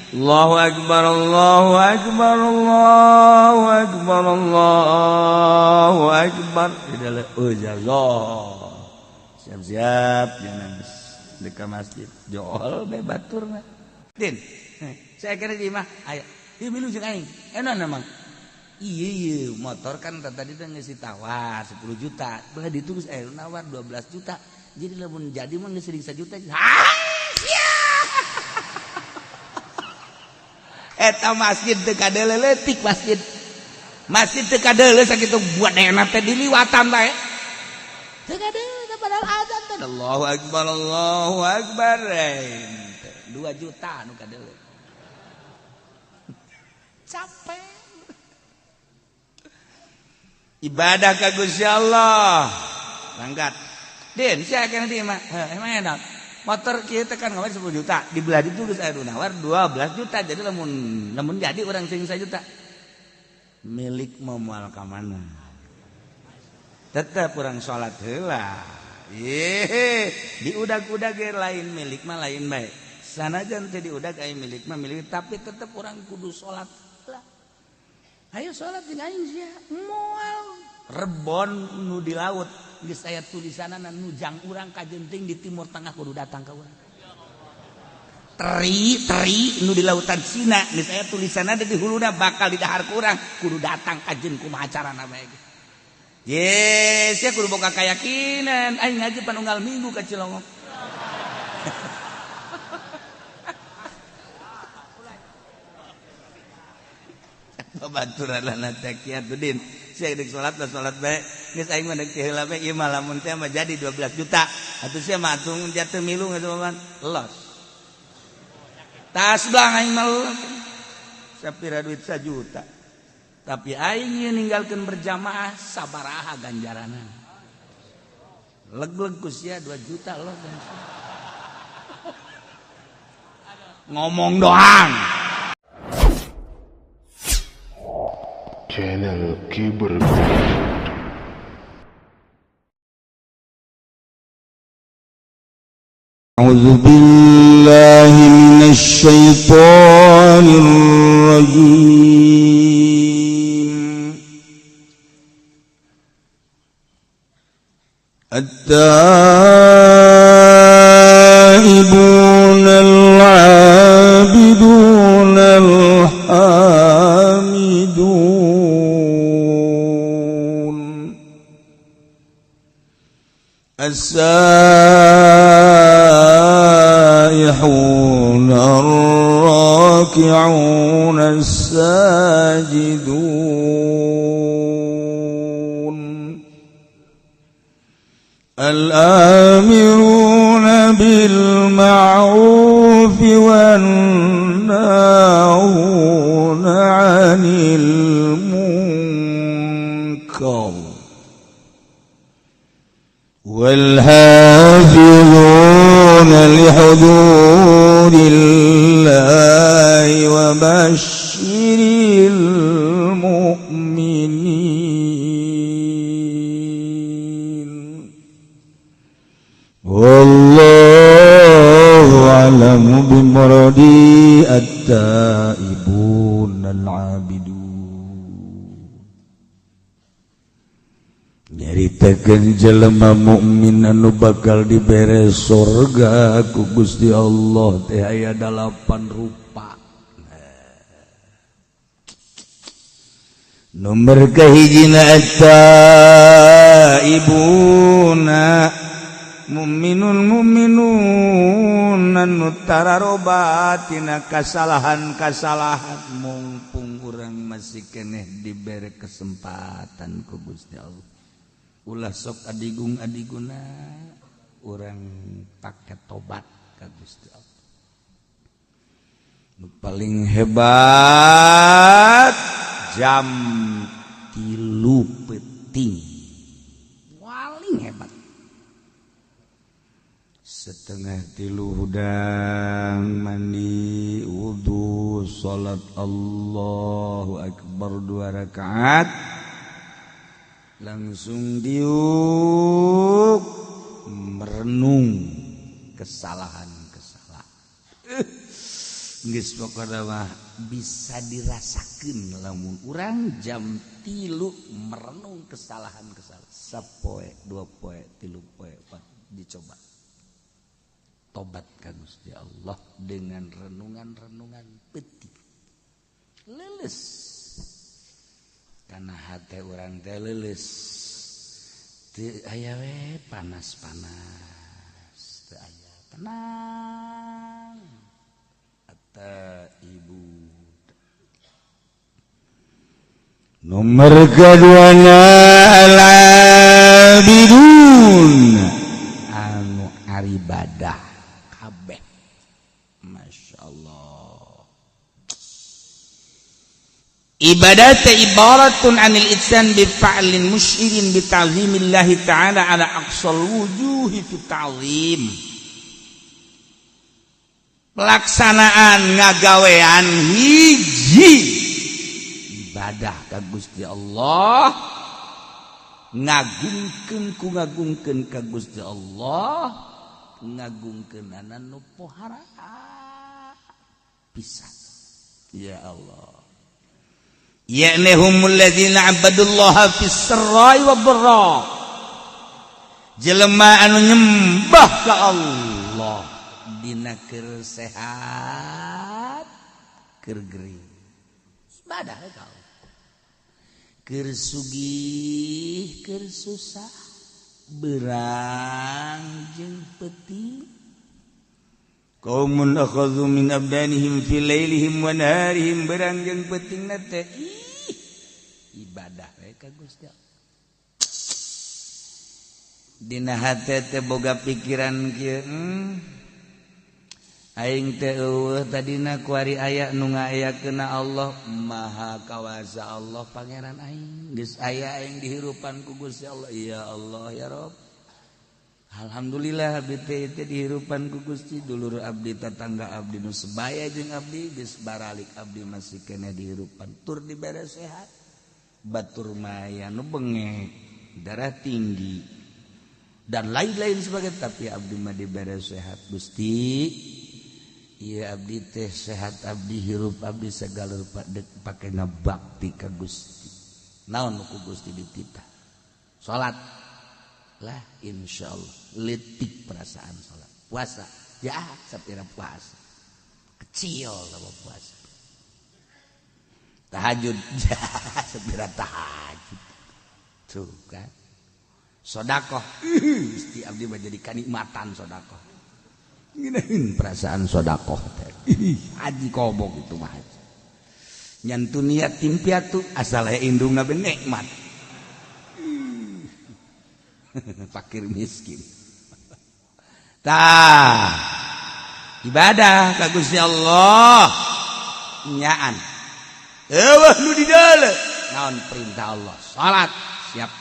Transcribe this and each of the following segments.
Allahu akbar, Allahu akbar, Allahu akbar, Allahu akbar. Jazah. Siap-siap jangan dekat masjid. Jool be baturna. Din, saya kira di mah aya. Ieu milu jeung aing. Enon emang. Iya, motor kan tadi udah ngasih tawar 10 juta. Belah ditulis nawar 12 juta. Jadi lamun jadi mah geus 1 juta. Eta masjid teu kadeleuleutik masjid. Masjid teu kadeuleu sakitu buat dena teh diliwatan bae. Teu kadeuleu padahal adzan teh. Allahu akbar, Allahu akbar. 2 juta anu kadeuleu. Capek. Ibadah ka Gusti Allah. Langgat. Den, saya kena di mah. Emang enak. Motor kieu teh kan ngawar 10 juta. Dibelah ditulis aya nawar 12 juta. Jadi lamun jadi urang sing 1 juta. Milik moal ka mana? Tetep urang salat heula. Diudag-udag ge lain milik mah lain bae. Sanajan teh diudag aya milik mah milik tapi tetep urang kudu salat heula. Ayo sholat jeung aing sia moal rebon nu di laut geus aya tulisanana nujang urang ka genting di timur tengah kudu datang ka urang. Teri nu di lautan Cina geus aya tulisanana di huluna bakal di dahar ku urang kudu datang ka jeung kumaha carana bae. Yes, sia kudu boga kayakinan aing ngaji panunggal minggu ka Cilongok. Baturan lana takiat Udin. Sia deuk salat bae. Geus aing mah deuk heula bae ieu mah lamun teh mah jadi 12 juta. Atuh sia mah atung jatuh milu ngatuh los. Tas blang aing mah sapira duit 1 juta. Tapi aing ieu ninggalkeun berjamaah sabaraha ganjaranna. Leg-leg ku sia 2 juta los. Ngomong doang. Channel Kiber. A'udzu billahi minasy syaithanir rajim. At-taibun al-'abidun al-hamidun as-saihun ar-raki'un as-sajidun al-amiruna bil ma'ruf wan nahuna 'anil munkar والحافظون لحدود الله وبشر المؤمنين والله أعلم بمرادي التائبون العابدون. Nyaritakeun jelema mukmin anu bakal dibere surga ku Gusti Allah teh aya 8 rupa. Nomor kahijina at-taibuna mu'minun anu tararobat tina kasalahan-kasalahan mumpung urang masih keneh dibere kesempatan ku Gusti Allah. Ulah sok adigung-adiguna urang pake tobat ka Gusti Allah. Nu paling hebat jam 3 peuting. Paling hebat. Setengah 3 hudang mandi wudu salat Allahu akbar 2 rakaat. Langsung diuk merenung kesalahan-kesalahan. geus pokona mah bisa dirasakeun lamun urang jam 3 merenung kesalahan sapoe 2 poe 3 poe 4 dicoba tobat ka Gusti Allah dengan renungan-renungan peuting leuleus kana hate urang teh leuleus teu aya we panas-panas teu aya tenang ata ibu nomor keduana al-abidun anu aribadah kabeh masyaallah ibadat ibaratun anil itsan bi fa'lin musyirin bi ta'zimillahi ta'ala ala aqsal wujuhi fi ta'zim pelaksanaan ngagawean hiji ibadah ka Gusti Allah ngagungkeun ka Gusti Allah ngagungkeunana nu pohara pisan ya Allah ya'nahumul ladzina 'abadullaha fis sirri wad dharra jelema anu nyembah ka Allah dina keur sehat keur geuring ibadah ka Allah keur sugih keur susah beurang jeung peuting qaumun akhadhu min abdanihim fi lailihim wa naharihim beurang jeung peutingna teh ibadah we ka Gusti Allah dina hate teh boga pikiran kieu aing teh eueuh tadina kuari aya nu ngaayakeunna Allah maha kawasa Allah pangeran aing geus aya aing dihirupan ku Gusti Allah ya Allah ya Rabb alhamdulillah abdi teh dihirupan ku Gusti dulur abdi tetangga abdi nu sebaya jeung abdi geus baralik abdi masih kena dihirupan tur dibere sehat batur maya nu bengek darah tinggi dan lain-lain sebagainya tapi abdi mah dibere sehat Gusti ieu abdi teh sehat abdi hirup abdi segala rupa pakena bakti ka Gusti naon ku Gusti dititah salat lah insyaallah leutik perasaan salat puasa jahat sapira puasa kecil sama puasa tahajud jahat sapira tahajud tuh kan sedekah Gusti abdi mah jadi kanikmatan sedekah ngeunaheun perasaan sedekah teh haji kobok itu mah nyantun niat timpiatu asal aya indungna be nikmat fakir miskin tah ibadah ka Gusti Allah nyaan eueuh nu di dalam naon perintah Allah salat siap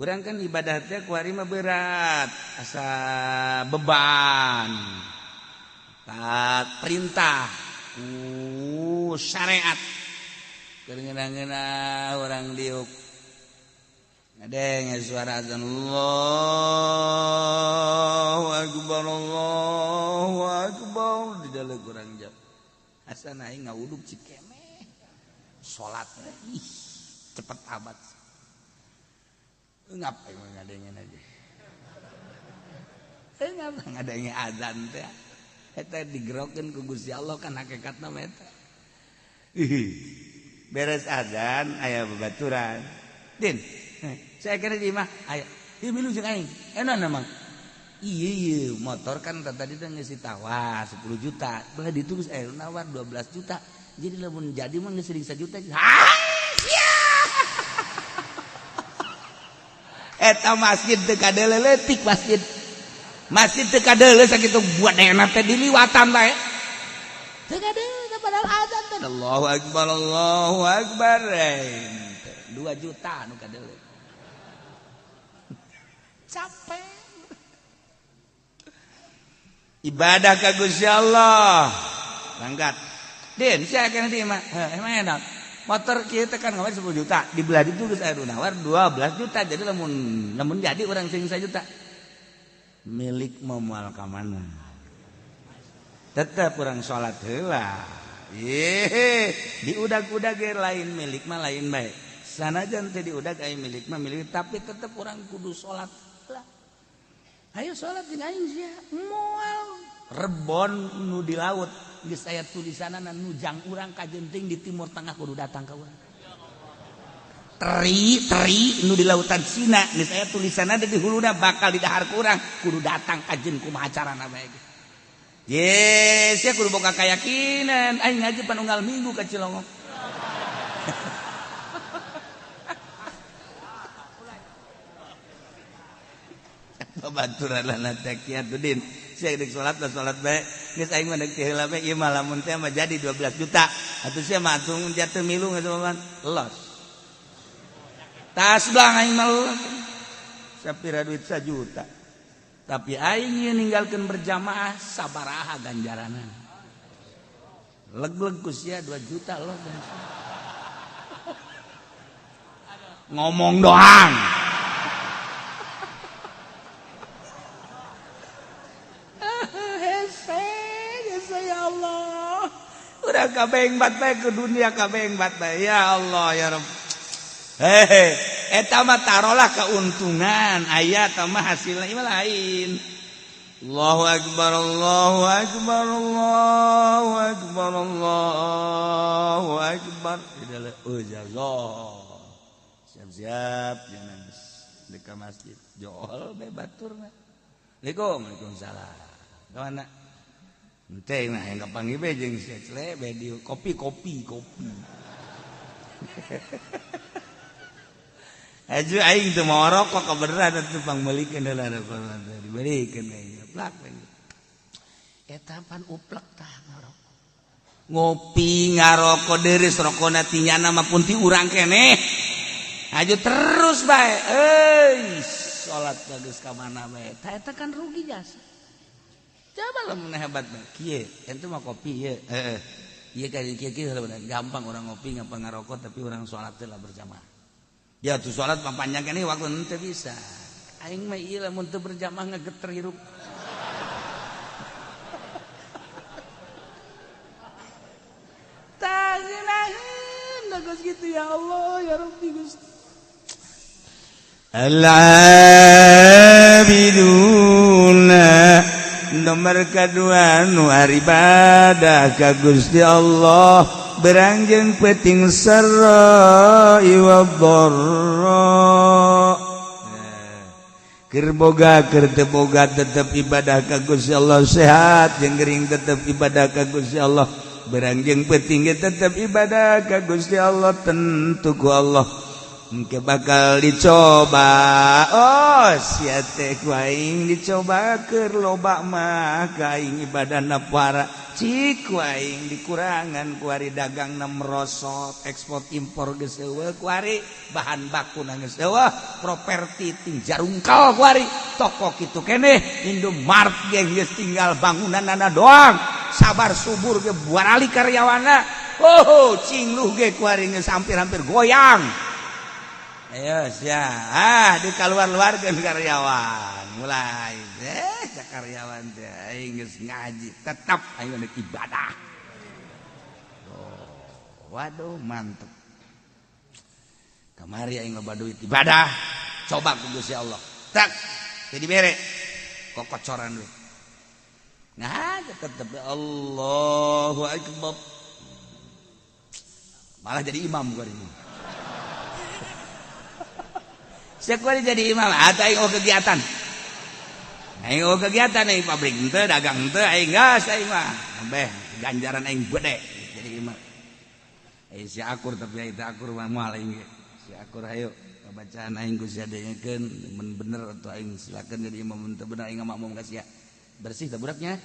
urang kan ibadah teh kuari mah berat asa beban taat perintah syariat keur ngeuna urang diuk ngadeng suara azan Allahu akbar di dalam urang jam asana aing ngawuduk cikemeh salat ih cepet amat ngapain ngadengin aja ngadengin azan teh eta digerokeun ku Gusti Allah kan hakikatna mah eta beres azan aya babaturan din saya kira di mah aya ieu milu jeung aing enaon emang ieu motor kan tadi teh geus ditawar 10 juta belah ditulis nawar 12 juta jadi lamun jadi mah geus 1 juta eta masjid teu kadeuleu leutik masjid teu kadeuleu sakitu buat enak teh diliwatan bae teu kadeuleu padahal azan teh Allahu akbar 2 juta anu kadeuleu capek ibadah ka Gusti Allah berangkat din sia kana di mah emang enak motor kieu teh kan ngawar 10 juta dibelah ditu geus aya nawar 12 juta jadi lamun jadi urang sing 1 juta milik moal ka mana tetap kurang salat heula diudag-udag lain milik mah lain bae sanajan teh diudag aya milik mah milik tapi tetap kurang kudu salat heula ayo salat jeung aing sia moal rebon nu di laut geus aya tulisanana nujang urang ka genting di timur tengah kudu datang ka urang teri nu di lautan Cina geus aya tulisanna di huluna bakal di dahar kurang kudu datang ka jeung kumaha carana bae yes ya kudu boga keyakinan aing ngaji panunggal minggu ka Cilongok babaturan lana takiat udin sia deuk salat bae geus aing mah deuk heula bae ieu mah lamun teh mah jadi 12 juta atuh sia mah atung jatuh milu ngeuman los tas blang aing mah sapira duit 1 juta tapi aing ninggalkeun berjamaah sabaraha ganjaranna leg-leg ku sia 2 juta loh ngomong doang hese ya Allah udah kabengbat bae ke dunia kabengbat bae ya Allah ya Rabb eta mah tarolah keuntungan aya tah mah hasilna ieu lain Allahu akbar Allahu akbar Allahu akbar Allahu akbar siap-siap jangan dekat masjid jool bae baturna Waalaikumsalam kawana henteu mah yang kapanggih bae jeung cle bae di kopi aju aing teu mau rokok kebeneran atuh pangmelikeun heula dibelikeun aing plak eta pan uplek tah ngarokok ngopi ngarokok deres rokona tinyana mah pun ti urang keneh aju terus bae salat geus ka mana bae tah eta kan rugi jasa coba lamun hebat bae kieu ente mah kopi ieu ieu ka kieu gampang urang ngopi ngapa ngarokok tapi urang salat teh lah berjamaah ya tuh sholat panjang ini waktu nanti bisa aing mah ieu lamun teu berjamaah ngegeter hirup taginaheun geus gitu ya Allah ya Rabbi Gusti al-abiduna nomor kedua nu ibadah ka Gusti Allah berangjeng peting sarra wa dharra keur boga keur teu boga tetep ibadah ka Gusti Allah sehat jeung gering tetep ibadah ka Gusti Allah berangjeng peting tetep ibadah ka Gusti Allah tentu ku Allah engke bakal dicoba sia teh ku aing dicoba keur loba mah ka aing ibadahna para ciku aing dikurangan ku ari dagang na merosot ekspor impor geus eueuh ku ari bahan baku na geus eueuh properti ting jarungkal ku ari toko kitu keneh Indomart ge geus tinggal bangunanna doang sabar subur ge buarali karyawanna cingluh ge ku ari geus hampir-hampir goyang ayo sia di kaluar-luarkeun karyawan mulai karyawan teh aing geus ngaji tetap aing geus ibadah waduh mantep kamari aing loba duit ibadah coba ku Gusti Allah tak jadi bere kokocoran we nah tetep Allahu akbar malah jadi imam gua ini sekali jadi imam atau aing kegiatan aing kegiatan aing pabrik henteu dagang henteu aing gas aing mah beh ganjaran aing gede jadi imam si akur tapi aing teh akur mah moal aing si akur hayu bacaan aing ku sia dengekeun mun bener atuh aing silakeun jadi imam mun teu bener aing makmum ka sia bersih teh budaknya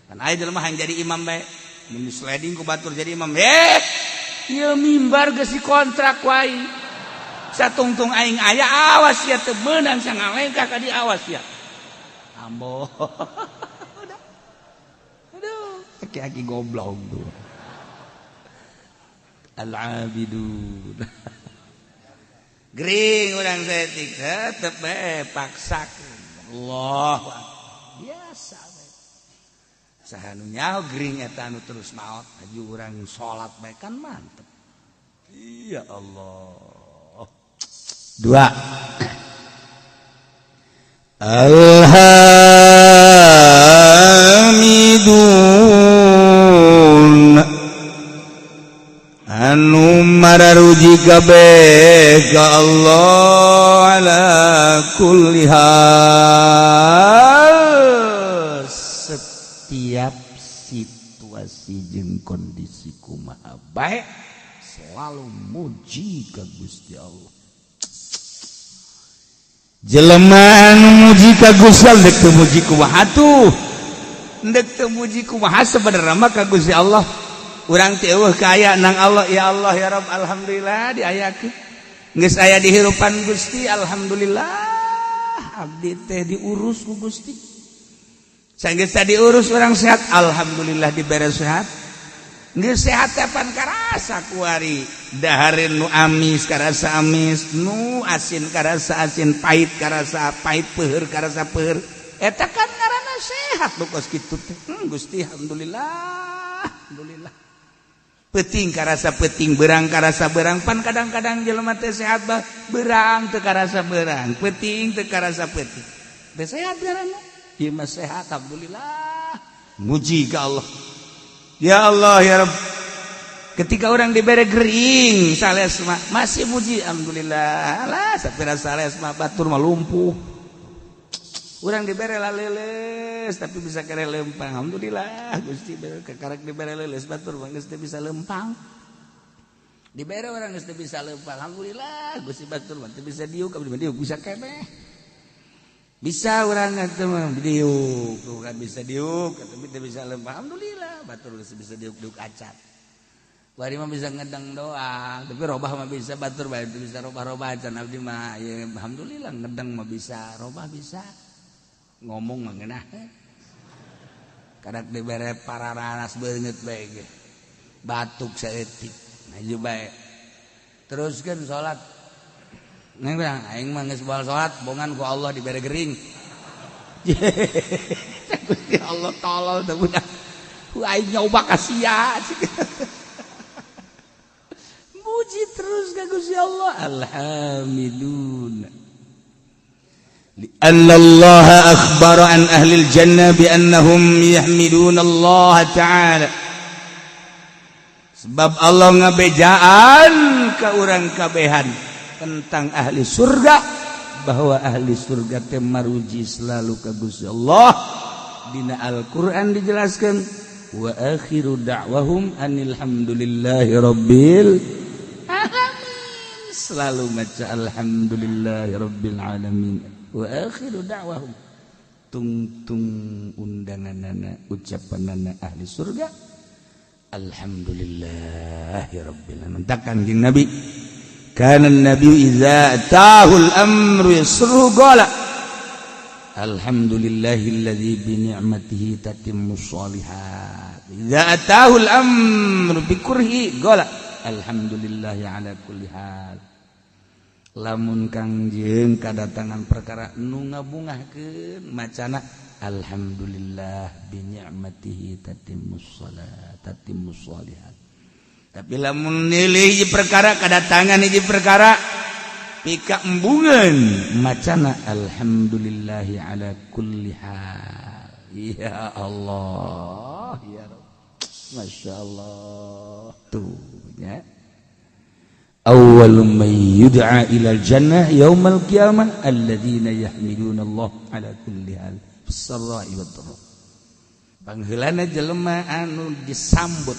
kan aya jelema yang jadi imam bae mun sliding ku batur jadi imam ieu mimbar geus dikontrak ku aing satungtung aing aya awas ya teu beunang sangalengkah ka di awas ya ambo aduh aki-aki goblok tuh al-abidun gering urang setik tetep paksakeun Allah biasa sahanunya gering eta anu terus maot aju urang salat bae kan mantep. Ya Allah. 2 Alhamidun anu mararuji kabeh ka Allah ala kulli hal setiap situasi jeung kondisi kumaha bae selalu muji ka Gusti Allah. Jelema anu muji ka Gusti Allah dek teu muji kumaha atuh. Dek teu muji kumaha sabenerna mah ka Gusti Allah. Urang teh eueuh ka aya nang Allah ya Allah ya Rabb alhamdulillah diayakeun. Geus aya di hirupan Gusti alhamdulillah. Abdi teh diurus ku Gusti. Sanggeus diurus urang sehat alhamdulillah dibere sehat. Geus sehat tepan karasa kuari dahareun nu amis karasa amis, nu asin karasa asin, pahit karasa pahit, peuheur karasa peuheur. Eta kan ngaranna sehat nu kos kitu teh. Gusti alhamdulillah. Alhamdulillah. Peuting karasa peuting, beurang karasa beurang. Pan kadang-kadang jelema teh sehat bah, beurang teu karasa beurang, peuting teu karasa peuting. Teu sehat ngaranna. Ieu mah sehat alhamdulillah. Muji ka Allah. Ya Allah ya Rabb. Ketika orang dibere gering sales mah masih muji alhamdulillah. Lah sapira sales mah batur mah lumpuh. Urang dibere laleles tapi bisa kere lempang. Alhamdulillah Gusti kakarek dibere leles batur mah geus teu bisa lempang. Dibere orang geus teu bisa lempang. Alhamdulillah Gusti batur mah teu bisa diuk, abdi mah diuk bisa keneh. Bisa orang atuh mah diuk, bukan bisa diuk, tapi teu bisa lempang. Alhamdulillah batur geus bisa diuk-diuk acat. Bari mah bisa ngedeng doang, tapi robah mah bisa batur bae teu bisa robah-robah acan abdi mah ya alhamdulillah ngedeng mah bisa, robah bisa. Ngomong mah ngeunah. Kadak dibere pararanas beungeut bae ge. Batuk saeutik. Maju bae. Teruskeun salat. Neng bilang, aing mah geus baal salat, bongan ku Allah dibere gering. Gusti Allah tolol teh budak. Ku aing nyoba ka sia. Muji terus ka Gusti Allah. Alhamdulillah. Li'anna Allah akhbara an ahli al-jannah bi annahum yahmiduna Allah ta'ala. Sebab Allah ngabejaan ka urang kabehan tentang ahli surga bahwa ahli surga teh maruji selalu ka Gusti Allah. Dina Al-Qur'an dijelaskan wa akhiru da'wahum anil hamdulillahi rabbil alamin. Selalu maca alhamdulillahi rabbil alamin. Wa akhiru da'wahum tung undanganana ucapanana ahli surga alhamdulillahi rabbil alamin. Takkan jeung Nabi kana Nabi idza atahul amru yasru qala alhamdulillahilladzi bi ni'matihi tatimmus shalihat. Idza atahul amru bi kurhi qala alhamdulillahi ala kulli hal. Lamun Kangjeng kadatangan perkara nu ngabungahkeun macana alhamdulillah bi ni'matihi tatimmus shalat tatimmus shalihat. Tapi lamun nilai hiji perkara kadatangan hiji perkara pika embungeun macana alhamdulillahi ala kulli hal. Ya Allah ya Rabb. Masyaallah tuh ya. Awwalu man yud'a ilal jannah yaumal qiyamah alladzina yahmiduna Allah ala kulli hal fis-sarra'i wad-dharra. Pangheulana jelema anu disambut,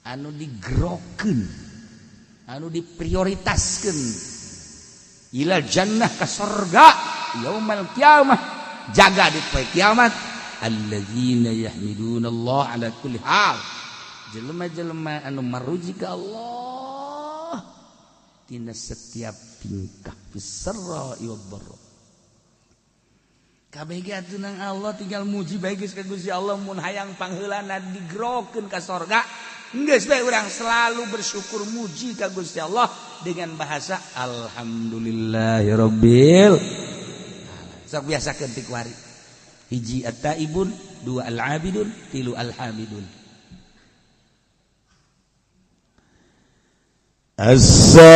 anu digerokeun, anu diprioritaskeun ilal jannah ka surga yaumal qiyamah jaga di poe kiamat alladzina yahmiduna Allah ala kulli hal. Jelema-jelema anu maruji ka Allah tina setiap tingkah fis-sarra'i wad-dharra. Kabeh ge atuh nang Allah tinggal muji bae geus ka Gusti Allah mun hayang pangheulana digerokeun ka surga. Geus bae urang selalu bersyukur muji ka Gusti Allah dengan bahasa alhamdulillahirabbil alamin. Sok biasakeun ti kuari. hiji at-taibun, dua al-abidun, tilu al-hamidun. As-saihun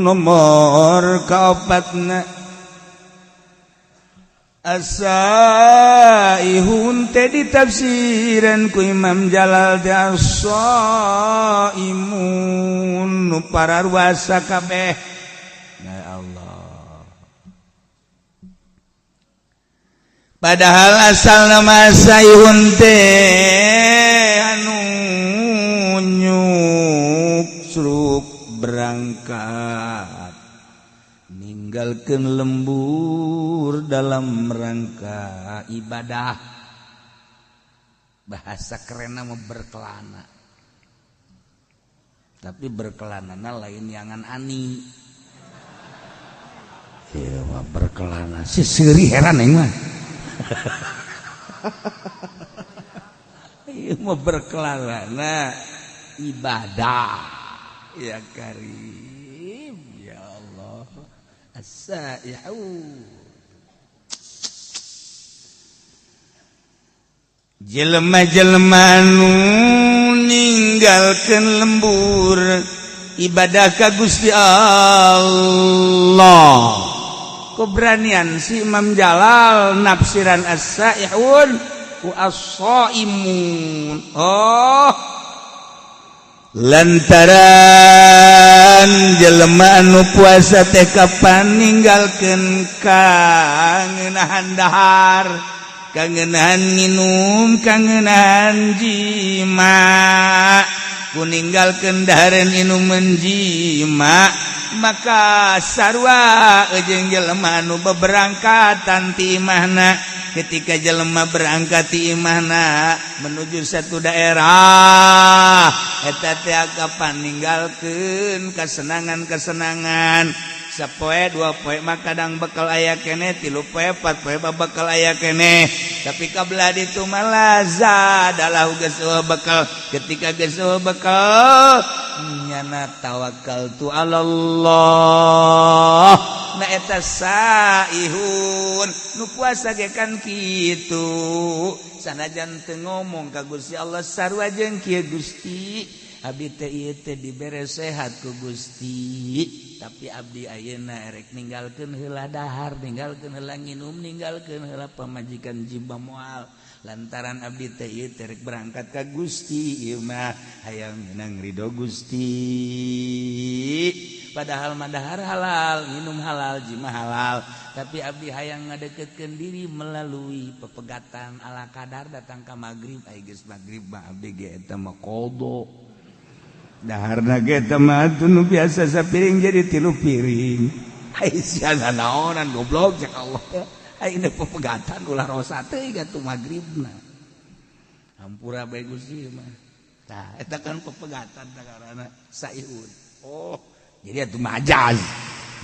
nomor kaopatna as-saihun teh ditafsiran ku Imam Jalal teh as-saimun nu pararwasa kabeh. Ya Allah. Padahal asal nama saihun teh anu nyuksruk berangkat ninggalkeun lembur dalam rangka ibadah. Bahasa kerenna mah berkelana, tapi berkelanana lain yangan ani. Iya mah berkelana si seuri heran aing mah. Iya mah berkelana ibadah ya karim ya Allah. As-saihun jelema-jelema nu ninggalkeun lembur ibadah ka Gusti Allah. Keberanian si Imam Jalal nafsiran as-saihun ku as-saimun. Oh, lantaran jelema anu puasa teh kapan ninggalkeun kangenahan dahar, kangenahan minum, kangenahan jima, ku ninggalkeun dahareun minum menjima, maka sarua jeung jelema anu beberangkatan ti imahna. Ketika jelema berangkat ti imahna menuju satu daerah eta teh kapan ninggalkeun kesenangan-kesenangan. Sapoe dua poe mah kadang bekal aya keneh, 3 poe 4 poe bakal aya keneh. Tapi kabelah ditu mah lazat adalah geus bekal. Ketika geus bekal nyana tawakkaltu 'alallah. Na eta saihun nu puasa ge kan kitu. Sanajan teu ngomong ka Gusti Allah sarua jeung kieu Gusti, abdi teh ieu teh dibere sehat ku Gusti, tapi abdi ayeuna erek ninggalkeun heula dahar, ninggalkeun heula nginum, ninggalkeun heula pamajikan jiba moal. Lantaran abdi teh ieu teh rek berangkat ka Gusti, ieu mah hayang nang ridho Gusti. Padahal mah dahar halal, minum halal, jima halal, tapi abdi hayang ngadeketkeun diri melalui pepegatan ala kadar datang ka magrib. Ai geus magrib mah abdi ge eta mah qada. Daharna ge eta mah nu biasa sapiring jadi 3 piring. Ai sia naonan goblok cek Allah. Ai ini pepegatan ulah rosa teh gatu magribna. Hampura bae Gusti mah. Tah eta kan pepegatan tagarana saihun. Oh, jadi atuh majaz.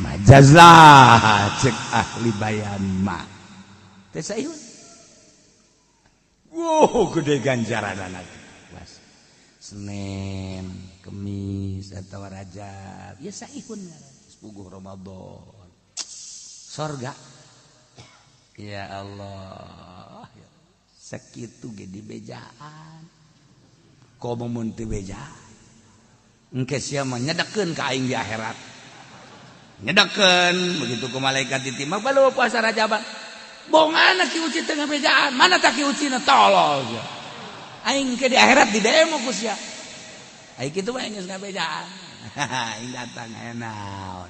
Majaz lah cek ahli bayan mah. Teh saihun. Wow, gede ganjaranana. Senin, Kemis atau Rajab, ya saihun sepuguh Ramadan. Sorga. Ya Allah, sakitu ge dibejaan. Komo mun teu bejaan. Engke sia mah nyedekeun ka aing di akhirat. Nyedekeun begitu ku malaikat ditimbang balu puasa Rajaban. Bongan ki uci teu ngabejaan, mana tak ki ucina tolol. Aing ke di akhirat di demo ku sia. Aing kitu mah geus ngabejaan. Aing datang aya naon.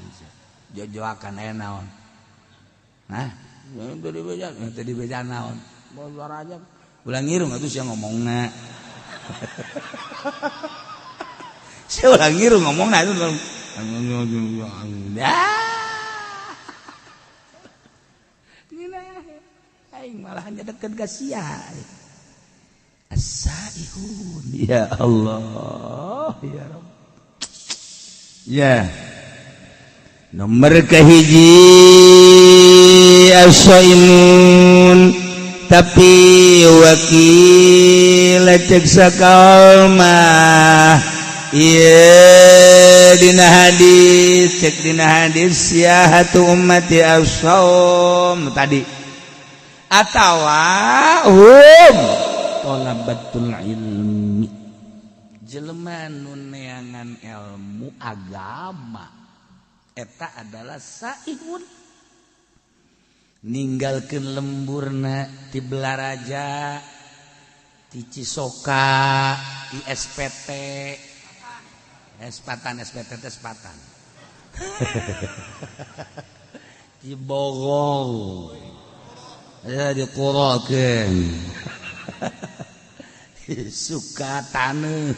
Jojoakan aya naon. Hah? Teu dibejaan, teu dibejaan naon. Puasa Rajab. Ulang ngirung atuh sia ngomongna. Sia ulang ngirung ngomongna itu. Aing malah nyedekeun ka sia. As-saihun ya Allah ya Rabb. Ya. Nomor kahiji as-saimun tapi wakil cek sakalma iya dina hadis cek dina hadis siyahatu ummati as-shaum tadi atawa talabatul ilmi jelema nu neangan ilmu agama eta adalah saihun ninggalkeun lemburna ti Belaraja ti Cisoka ti SPT SPT di Bogor ya dikurokeun suka taneuh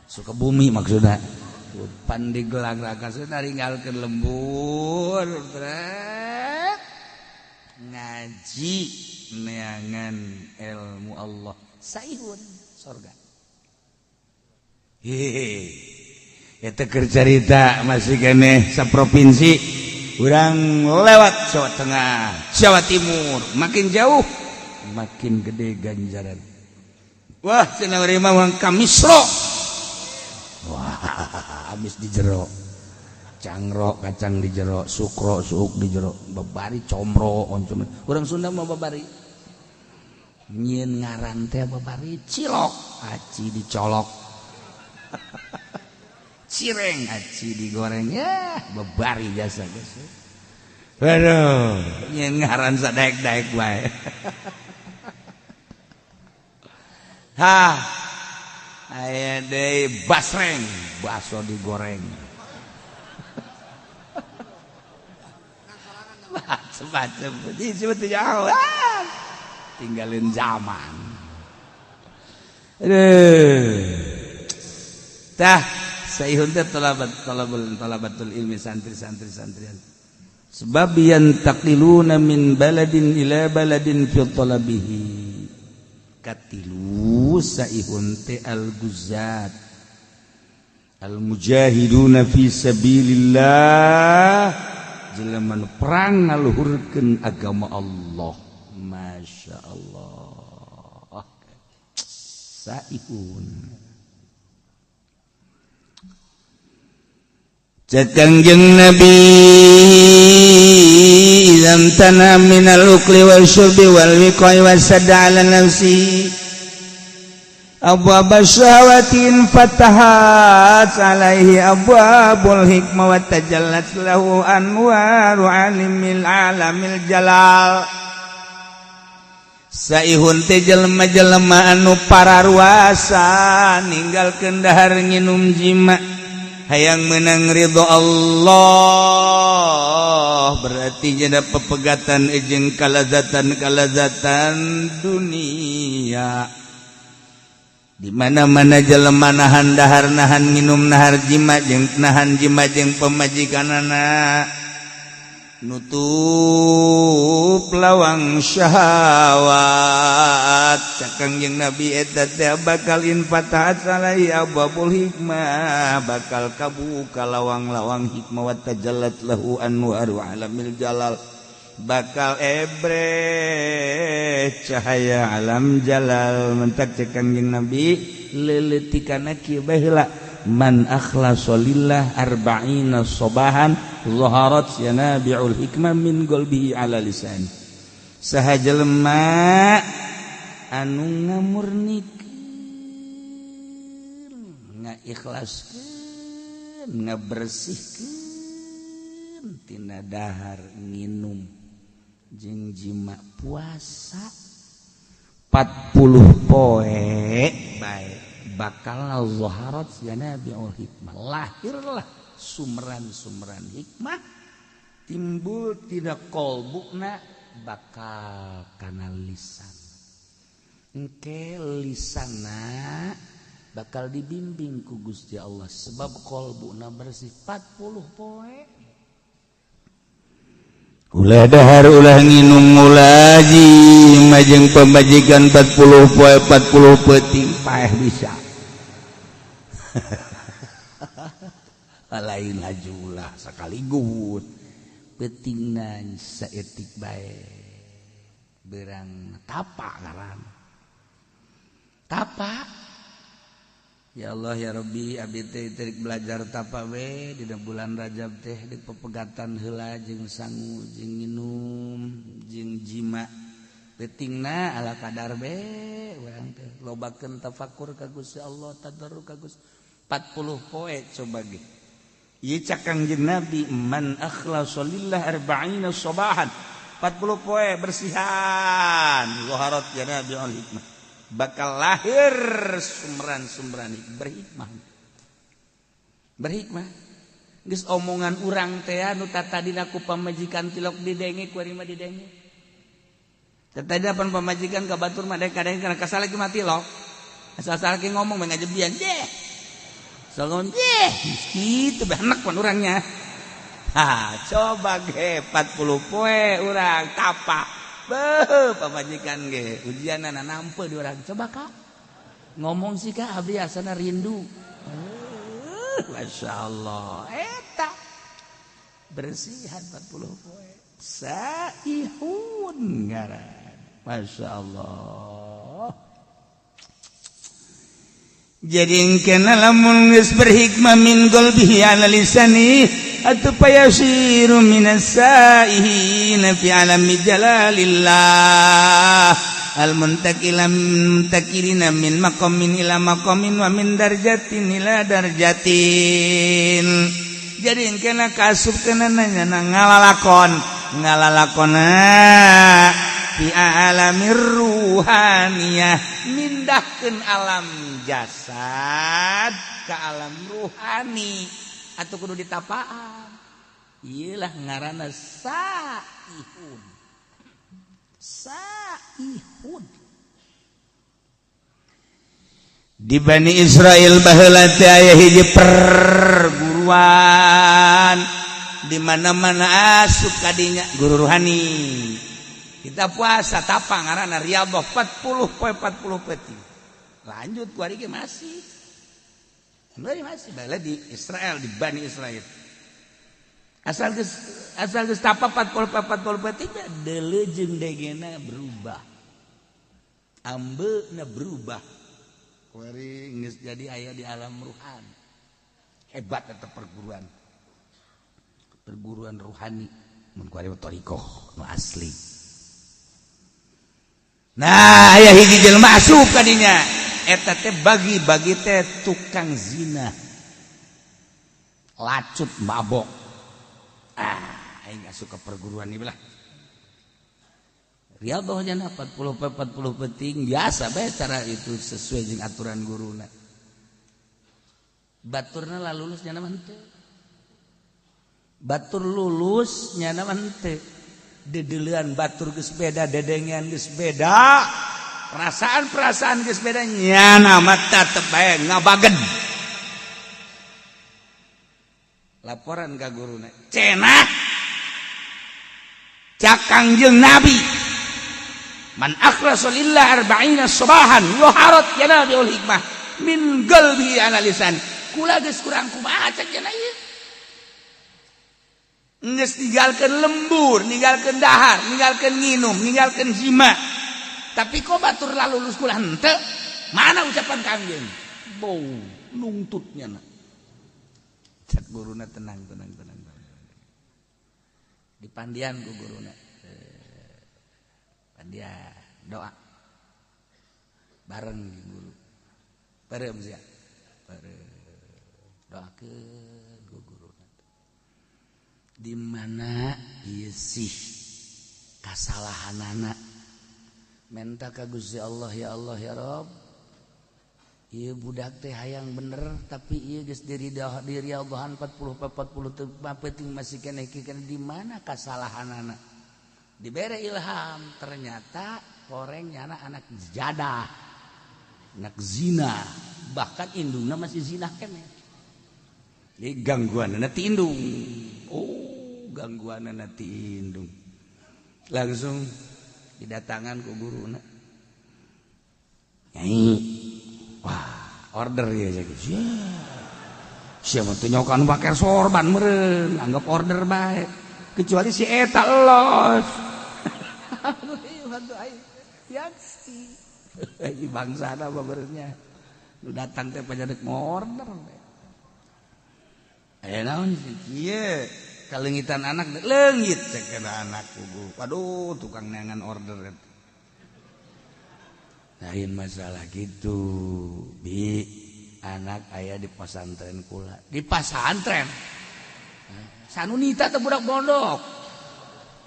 suka bumi maksudna pan digelag-lagan sudah ninggalkeun lembur berat ngaji neangan ilmu Allah saihun surga eta keur carita masih keneh saprovinsi urang lewat Jawa Tengah Jawa Timur makin jauh makin gede ganjaran wah cenah urang mah kamisro wah habis di jero cangro kacang di jero sukro suuk di jero babari comro oncom urang Sunda mah babari nyieun ngaran teh babari cilok aci dicolok cireng aci digoreng ya babari jasa guys waduh nyieun ngaran sadaek-daek bae ha aya deui basreng baso digoreng macam-macam disebut jauh tinggalin zaman tah saihun teh talabatul ilmi santri-santri santrian sebab yantaqiluna min baladin ila baladin fi talabihi katilu saihun teh al-guzat al-mujahiduna fi sabilillah jelema nu perang ngaluhurkeun agama Allah masya Allah saihun Kangjeng Nabi idam tanam minal ukli wal syurbi wal wiqai wasadda ala nafsi abwaba syawatin fatahat alaihi abwabul hikmah wa tajallat lahu anwaru alimil alamil jalal saihun teh jelema-jelema anu pararuasa ninggalkeun dahar nginum jima hayang menang ridho Allah berarti jada pepegatan jeung kalazatan dunia di mana-mana jelema nahan dahar nahan minum nahar jima jeung nahan jima jeung pemajikanana nutup lawang syahwat Kangjeng Nabi eta teh bakal infatahat salai abwabul hikmah bakal kabuka lawang-lawang hikmah wa tajallat lahu anwaru alamil jalal bakal ebre cahaya alam jalal mentak Kangjeng Nabi leuleutikanna kieu bae heula man akhlasa lillah arba'ina sobahan zaharat yanabi'ul hikmah min qalbihi ala lisan saha jelema anu ngamurnikeun ngaikhlaskeun ngabersihkeun tina dahar nginum jeung jima puasa 40 poe bae bakal zaharat yanabi'ul hikmah lahirlah sumran-sumran hikmah timbul tina qalbuna bakal kana lisan engke lisanna bakal dibimbing ku Gusti Allah sebab qalbuna bersih 40 poe ulah dahar ulah nginum ulah jima jeung pamajikan 40 poe 40 peuting paeh bisa lain hajulah sakaligus peutingna saeutik bae berang tapak ngaran tapak Ya Allah ya Rabbi abdi teh terik belajar tapa we dina bulan Rajab teh di pepegatan heula jeung sangu jeung nginum jeung jima pentingna ala kadar be urang teh lobakeun tafakur ka Gusti Allah tadarruk ka Gusti 40 poe coba ge ieu cak Kangjeng Nabi man akhlasa lillah 40 sabahan 40 poe bersihan zaharat ya Nabi al hikmah bakal lahir sumberan-sumberan berhikmah geus omongan urang teh anu tatadina ku pamajikan tilok didenge ku ari mah didenge tatadina pan pamajikan ka batur mah kadang kana kasale ki mah tilok asal-asal ki ngomong mah ngajebian deh so ngomong deh kitu benek pan urangnya coba ge 40 poe urang tapa pamajikan ge ujianana nampe di orang coba Kak ngomong sih Kak abdi asana rindu Masya Allah eta bersihan 40 poe saihun ngaran Masya Allah jadi engkena lamun geus berhikmah min qalbihi ala lisani atupayasiru minas saihina fi alami jalalillah al-muntakirina min maqamin ila maqamin wa min darjatin ila darjatin jadi engkena kasup kana nanya ngalalakona fi alamir ruhaniyah mindahkeun alam jasad ka alam ruhani atau kudu ditapaan iyalah ngaranna saihun di Bani Israel baheula teh aya hiji perguruan di mana-mana asup kadinya guru rohani kita puasa tapa ngaranna riyadhah 40 poe 40 peti lanjut ku ari ge masih bala di Israel di Bani Israel asal geus tapa 40 peti deleujeng degena berubah ambeuna berubah kuari geus jadi aya di alam ruhan hebat eta perguruan rohani mun kuari thariqah nu asli nah aya hiji jelema asup ka dinya eta teh bagi teh tukang zina lacut mabok aing asup ka perguruan ieu lah riyadhah jana 40 penting biasa bae cara itu sesuai jeung aturan guruna baturna lah lulus nyana mah henteu batur lulus nyana mah henteu dedeulean batur geus beda dedengean geus beda perasaan geus beda nyana mah tetep bae ngabaged laporan ka guruna cenah cak Kangjeng Nabi man akhlasa lillah 40 sabahan yuharat yana bil hikmah min qalbi ala lisan kula geus kurang kumaha cak cenah ieu geus ninggalkeun lembur ninggalkeun dahar ninggalkeun nginum ninggalkeun jima tapi kok batur lalu lulus kula henteu mana ucapan Kangjeng bau nungtutnya na cak guruna tenang dipandian ku guruna pandian doa bareng guru pareum sia doakeun ku guruna di mana ieu sih kasalahanana menta ka Gusti Allah ya Rabb ieu budak teh hayang bener tapi ieu geus diriyadhahan 40 penting masih keneh di mana kasalahanana dibere ilham ternyata korengnya anak jadah anak zina bahkan indungna masih zina keneh jadi gangguanna ti indung gangguanna ti indung langsung didatangan ku guruna nyai wah order ya jadi siapa tuh nyokan pakai sorban meren anggap order baik kecuali si eta los yang si bangsa apa berenya datang teh pajadek mau order. Naon ieu kalengitan anak leungit cek anak kubu. Waduh tukang neangan order. Lain masalah gitu. Bi anak aya di pesantren kula. Di pesantren. Sanunita teh budak pondok.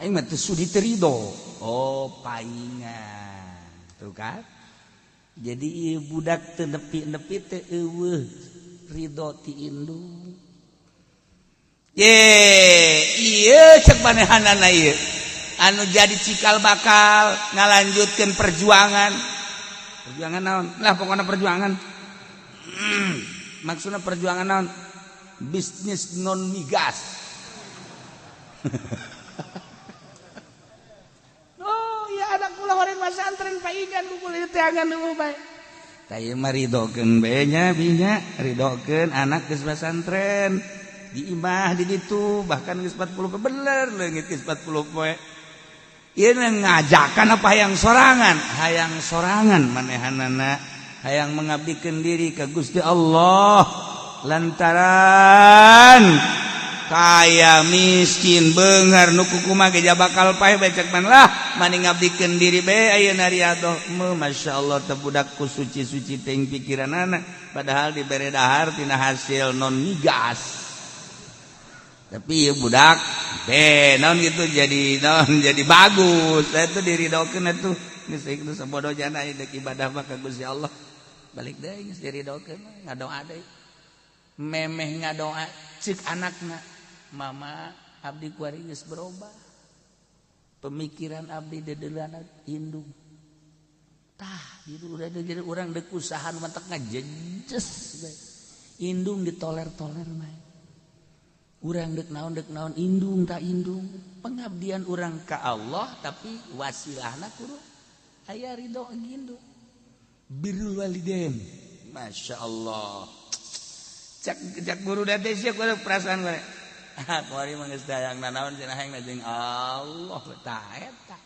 Aing mah teu sudi teu ridho. Oh, paingan. Tuh kan? Jadi ieu budak teu nepi-nepi teu eueuh ridho ti indung. Iya cek manehanana ieu. Anu jadi cikal bakal ngalanjutkeun perjuangan. Perjuangan naon? Lah pokona perjuangan. Maksudna perjuangan naon? Bisnis non migas. Oh, ya anak kula horeun pesantren paingan bukul ieu teh angan nu bae. Tah ieu mah ridokeun bae nya binya, ridokeun anak geus pesantren. Di imah di ditu bahkan geus 40 bener leungit geus 40 poe. Ieu ngajakan apa hayang sorangan manehanana hayang mengabdikeun diri ka Gusti Allah lantaran kaya miskin beungar nu kumaha ge bakal pae becek man lah mani ngabdikeun diri bae ayeuna riadoh masyaallah teh budak ku suci-suci teh pikiranana padahal dibere dahar tina hasil non migas. Tapi ya budak naon gitu jadi bagus. Saya tuh diridokeun atuh geus ieu sabodo jana deuk ibadah mah ka Gusti Allah. Balik deui geus diridokeun ngadoa deui. Memeh ngadoa ceuk anakna, "Mama, abdi kuari geus berubah. Pemikiran abdi dedeulan indung." Tah, jadi urang deuk usaha nu mantek ngajejes bae. Indung ditoler-toler mah. Urang dek naon indung tak indung pengabdian urang ka Allah tapi wasilahna kudu aya ridho indung birrul walidain masyaallah cak guru date sia kudu perasaan we kuari mah geus hayang naon cenah hayang jeung Allah tah eta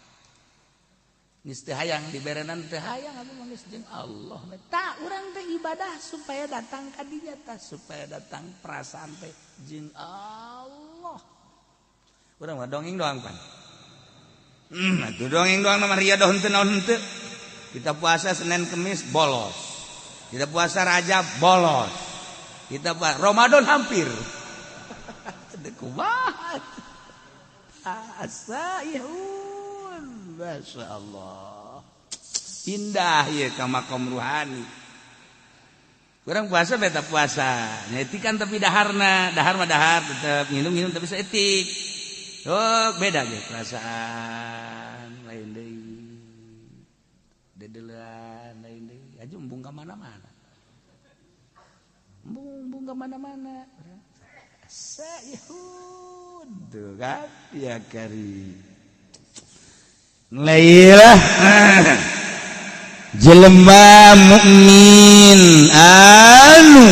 geus teu hayang diberenan teu hayang atuh mah geus jeung Allah tah urang teh ibadah supaya datang ka dinya tah supaya datang perasaan teh jeung Allah. Urang mah dongeng doang pan. Atuh dongeng doang mah riadoh henteu naon henteu. Kita puasa Senin Kemis bolos. Kita puasa Rajab bolos. Kita Ramadan hampir. Teu kumaha. Asa ihun. Masyaallah. Indah ieu ka makom ruhani. Urang puasa beta puasa. Nyetikan tapi dahar mah dahar tetep minum tapi saeutik. Oh, beda ge perasaan lain deui. Dedeulan lain deui. Aju embung ka mana-mana. Embung ka mana-mana. Saihun. Tuh kan? Ya kari. Lailah. Jelema mukmin anu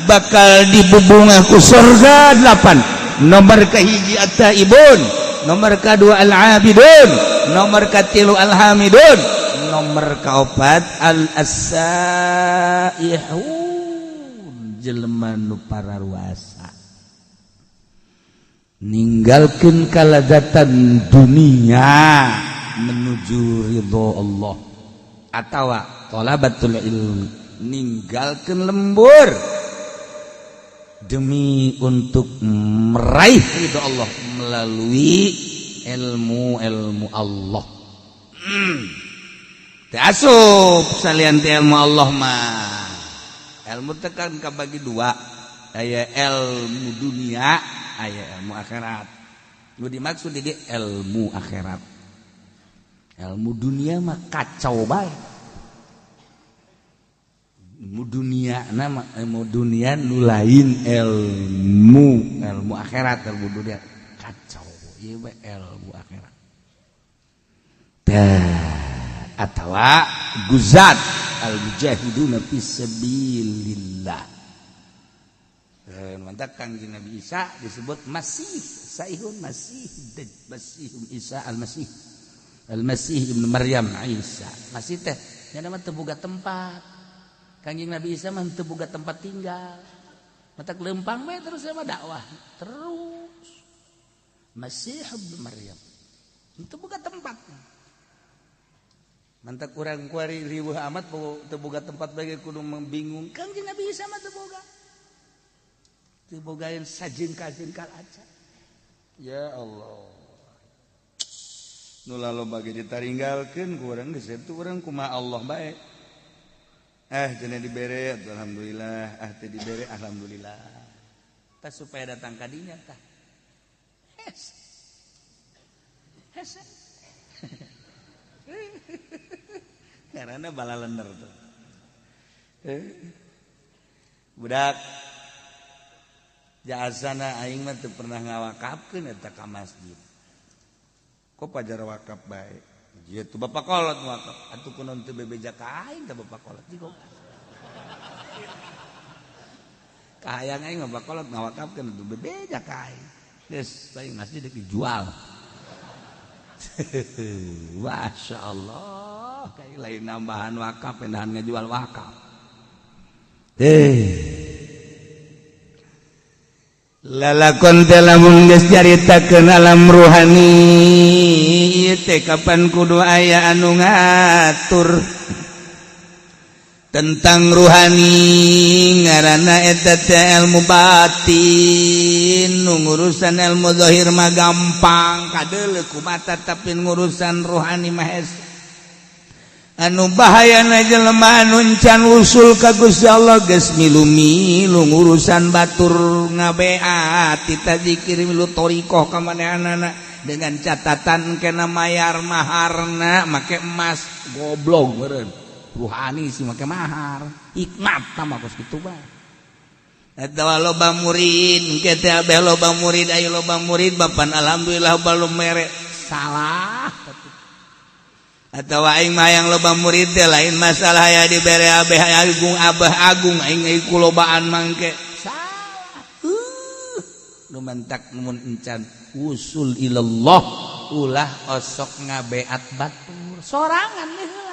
bakal dibubungah ku surga 8. Nomor kahiji at-taibun, nomor kadua al-abidun, nomor katilu al-hamidun, nomor kaopat al-as-saihun. Jelema nu pararuasa ninggalkeun kalazatan dunia menuju ridho Allah. Atawa talabatul ilmi ninggalkeun lembur demi untuk meraih ridho Allah melalui ilmu Allah. Teu asup salian ti ilmu Allah mah. Ilmu teh kan kabagi dua, aya ilmu dunia, aya ilmu akhirat. Nu dimaksud di ilmu akhirat. Ilmu dunia mah kacau bae. Ilmu dunia nama ilmu dunia nu lain ilmu akhirat ilmu dunia kacau. Ieu bae ilmu akhirat. Atawa guzat al-mujahiduna fi sabilillah. Mantap Kangjeng Nabi Isa disebut Masih, Saihun Masih Isa al-Masih. Al-Masih ibnu Maryam Isa. Masih teh nya nama teu boga tempat. Kanjeng Nabi Isa mah teu boga tempat tinggal. Matak lempang bae terus sama dakwah. Terus Masih ibnu Maryam. Teu boga tempat. Mantak urang kuari riweuh amat teu boga tempat bagi kudu membingung. Kanjeng Nabi Isa mah teu boga. Teu bogaeun sajeun-kajeun kalaca. Ya Allah. Nu laloba ge ditaringgalkeun ku urang geus itu urang kumaha Allah bae. Cenah dibere alhamdulillah, teu dibere alhamdulillah. Tah supaya datang ka dinya tah. Hes. Karena balalener tuh. Budak jasana aing mah teu pernah ngawakafkeun eta ka masjid. Kok pajar wakaf bae. Ieu tuh bapak kolot wakaf. Atuh kunaon teu bebeja ka aing teh bapak kolot jigo. Kahayang aing bapak kolot ngawakafkeun atuh bebeja ka aing. Geus bae masjid dijual. Masya Allah, kayak lain nambahan wakaf, pendahan ngejual wakaf. Lalakon lamun geus caritakeun alam ruhani, ieu teh kapan kudu aya anu ngatur tentang ruhani, ngaranna eta teh ilmu batin. Nu ngurusan ilmu zahir mah gampang kadeuleu ku mata, tapi ngurusan ruhani mah hese. Anu bahayana jelema anu encan usul ka Gusti Allah geus milu-milu ngurusan batur ngabeat, kita zikir milu thariqah ka manehanana dengan catatan kena mayar maharna make emas. Goblok meureun. Ruhani sih make mahar, iknat tah mah geus kitu bae. Eta loba murid, engke teh abeh loba murid, aya loba murid bapan alhamdulillah balum mere. Salah. Atawa aing mah yang loba murid teh lain masalah aya dibere abeh agung abah agung aing kulobaan mangke. Salah. Nu mentak mun encan usul ilallah ulah osok ngabeat batur. Sorangan deh.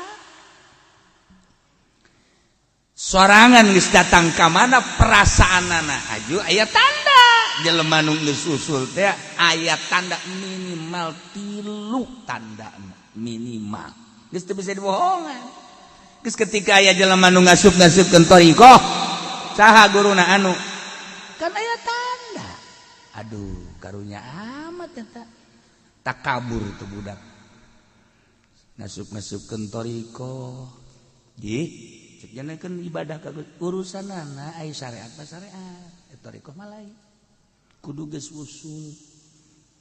Sorangan geus datang ka mana perasaanana aju aya tanda jelema nu geus usul teh aya tanda minimal 3 tanda minimal geus teu bisa dibohongan. Geus ketika aya jelema nu ngasup-ngasupkeun thariqah saha guruna anu kan aya tanda. Aduh karunya amat eta takabur itu budak ngasup-ngasupkeun thariqah nggih. Jangan kan ibadah ka urusanana aya syariat pa syariat, thariqah mah lain. Kudu geus usul.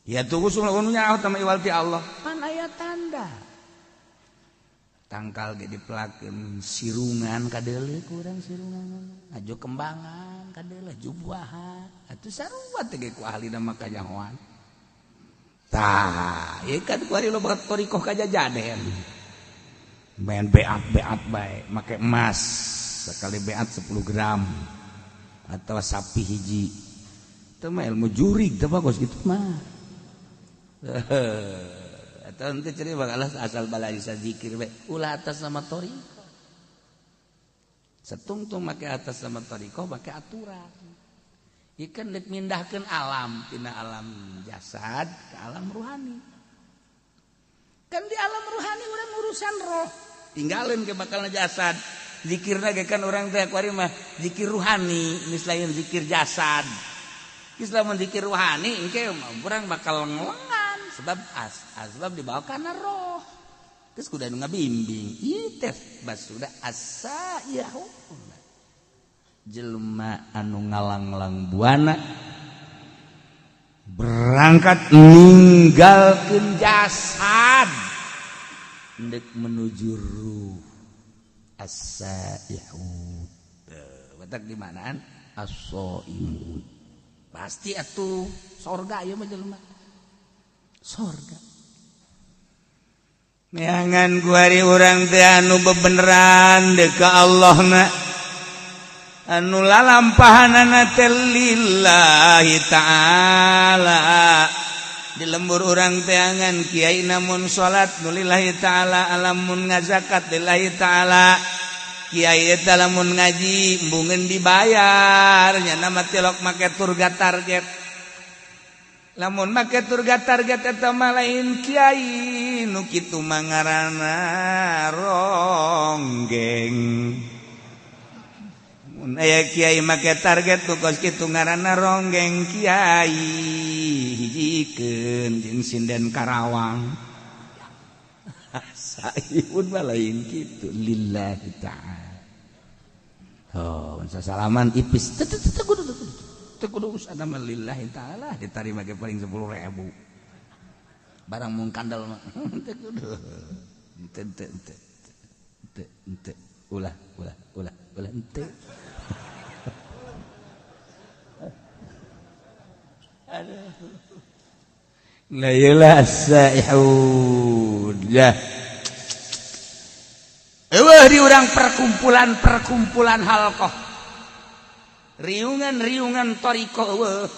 Ya tuh usul nu nyaho tama iwal ti Allah. Pan aya tanda. Tangkal ge dipelakeun sirungan kadeuleu ku urang sirungan. Ajo kembangan kadeuleu jubuahan. Atuh sarua teh ge ku ahlina mah kanyahoan. Tah, ieu kan ku ari loba thariqah kajajaden. Main beat baik, make emas sekali beat 10 gram atau sapi hiji, itu mah ilmu jurig, itu bagus gitu mah. Atau nanti ceri bakalah asal balai zikir baik, ulah atas nama thariqah. Setungtung make atas nama thariqah, make aturan. Ikan dek mindahkeun alam, tina alam jasad ke alam ruhani. Kan di alam ruhani urang urusan roh. Tinggalin ke bakalna jasad. Zikirna ge kan urang teh kuari mah zikir ruhani, geus lain zikir jasad. Geus lamun zikir ruhani engke urang bakal ngelengan sebab asbab dibawa kana roh. Geus kudu anu ngabimbing. Ieu teh basuda asa yahu. Jelema anu ngalang-lang buana berangkat ninggalkeun jasad ndek menuju ruh as-sa'ihun. Batak di manaan as-sa'ihun. Pasti atuh sorga ieu mah jelema. Sorga. Neangan kuari urang teh anu bebeneran deuk ka Allahna. Anu lalampahanana teh lillahi ta'ala. Di lembur orang teangan kiai namun salat nulillahi ta'ala, alamun ngazakat lillahi ta'ala, Kiai eta lamun ngaji embungeun dibayar nya nama tilok make turga target lamun make turga target eta mah lain kiai nu kitu mah ngaranna ronggeng mun aya kiai make target nu kos kitu ngaranna ronggeng kiai hijikeun jeung sinden Karawang saipun mah lain kitu lillahi ta'ala. Oh, salaman ipis teu kudu usah nama lillahi ta'ala ditarima ge paling 10.000. Barang mung kandal mah teu kudu. Ente. Ulah ente. Aduh. La ilaha illallah. Eueuh di urang perkumpulan halqah. Riungan thariqah eueuh.